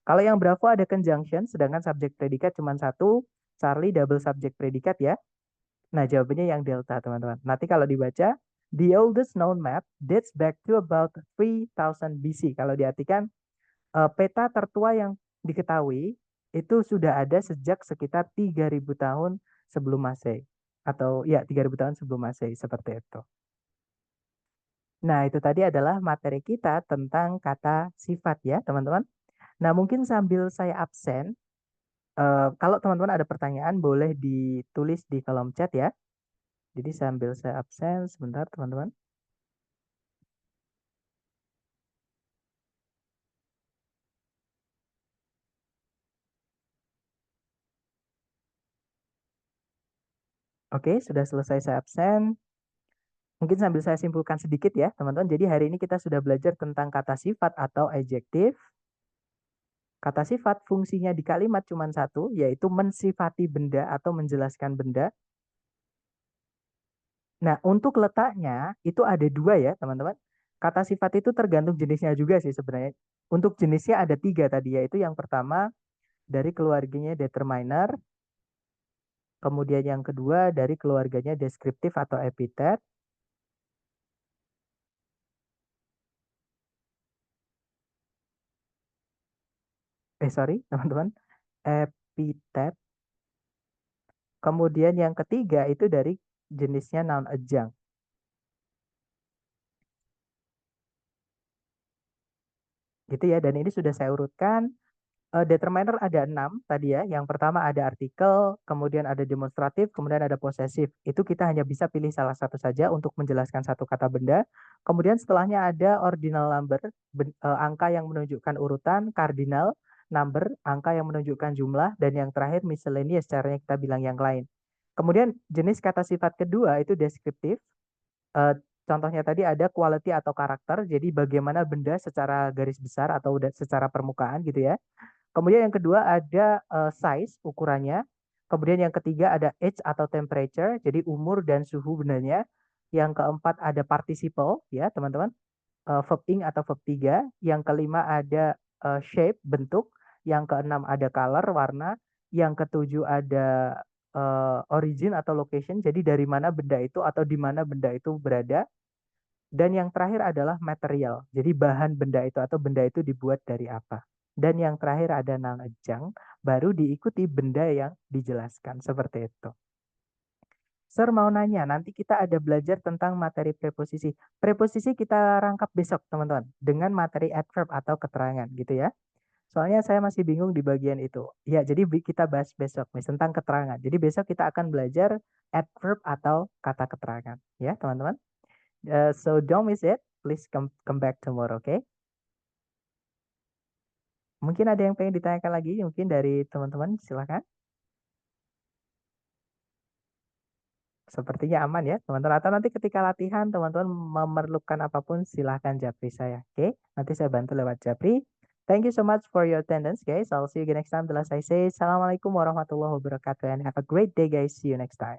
Kalau yang Bravo ada conjunction, sedangkan subjek predikat cuma satu, Charlie double subjek predikat ya. Nah, jawabannya yang delta, teman-teman. Nanti kalau dibaca, the oldest known map dates back to about 3000 BC. Kalau diartikan peta tertua yang diketahui itu sudah ada sejak sekitar 3.000 tahun sebelum Masehi. Atau ya 3.000 tahun sebelum Masehi, seperti itu. Nah, itu tadi adalah materi kita tentang kata sifat ya, teman-teman. Nah, mungkin sambil saya absen, kalau teman-teman ada pertanyaan boleh ditulis di kolom chat ya. Jadi sambil saya absen sebentar, teman-teman. Oke, sudah selesai saya absen. Mungkin sambil saya simpulkan sedikit ya, teman-teman. Jadi hari ini kita sudah belajar tentang kata sifat atau adjektif. Kata sifat fungsinya di kalimat cuma satu, yaitu mensifati benda atau menjelaskan benda. Nah, untuk letaknya itu ada dua ya, teman-teman. Kata sifat itu tergantung jenisnya juga sih sebenarnya. Untuk jenisnya ada tiga tadi, yaitu yang pertama dari keluarganya determiner, kemudian yang kedua dari keluarganya deskriptif atau epitet. Sorry, teman-teman. Epitet. Kemudian yang ketiga itu dari jenisnya noun adjunct. Gitu ya, dan ini sudah saya urutkan. Determiner ada 6 tadi ya. Yang pertama ada artikel, kemudian ada demonstratif, kemudian ada posesif. Itu kita hanya bisa pilih salah satu saja untuk menjelaskan satu kata benda. Kemudian setelahnya ada ordinal number, angka yang menunjukkan urutan, cardinal number, angka yang menunjukkan jumlah, dan yang terakhir miscellaneous, caranya kita bilang yang lain. Kemudian jenis kata sifat kedua itu deskriptif. Eh, Contohnya tadi ada quality atau karakter, jadi bagaimana benda secara garis besar atau secara permukaan gitu ya. Kemudian yang kedua ada size, ukurannya. Kemudian yang ketiga ada age atau temperature, jadi umur dan suhu bendanya. Yang keempat ada participle, ya teman-teman, verb ing atau verb 3. Yang kelima ada shape, bentuk. Yang keenam ada color, warna. Yang ketujuh ada origin atau location, jadi dari mana benda itu atau di mana benda itu berada. Dan yang terakhir adalah material. Jadi bahan benda itu atau benda itu dibuat dari apa. Dan yang terakhir ada noun adjunct, baru diikuti benda yang dijelaskan. Seperti itu. Sir mau nanya, nanti kita ada belajar tentang materi preposisi. Preposisi kita rangkap besok, teman-teman. Dengan materi adverb atau keterangan gitu ya. Soalnya saya masih bingung di bagian itu. Ya, jadi kita bahas besok nih tentang keterangan. Jadi besok kita akan belajar adverb atau kata keterangan. Ya, teman-teman. So don't miss it. Please come back tomorrow, okay? Mungkin ada yang pengen ditanyakan lagi, mungkin dari teman-teman, silakan. Sepertinya aman ya, teman-teman. Atau nanti ketika latihan, teman-teman memerlukan apapun, silahkan japri saya, oke? Nanti saya bantu lewat japri. Thank you so much for your attendance, guys. I'll see you again next time. The last I say, Assalamualaikum warahmatullahi wabarakatuh, and have a great day, guys. See you next time.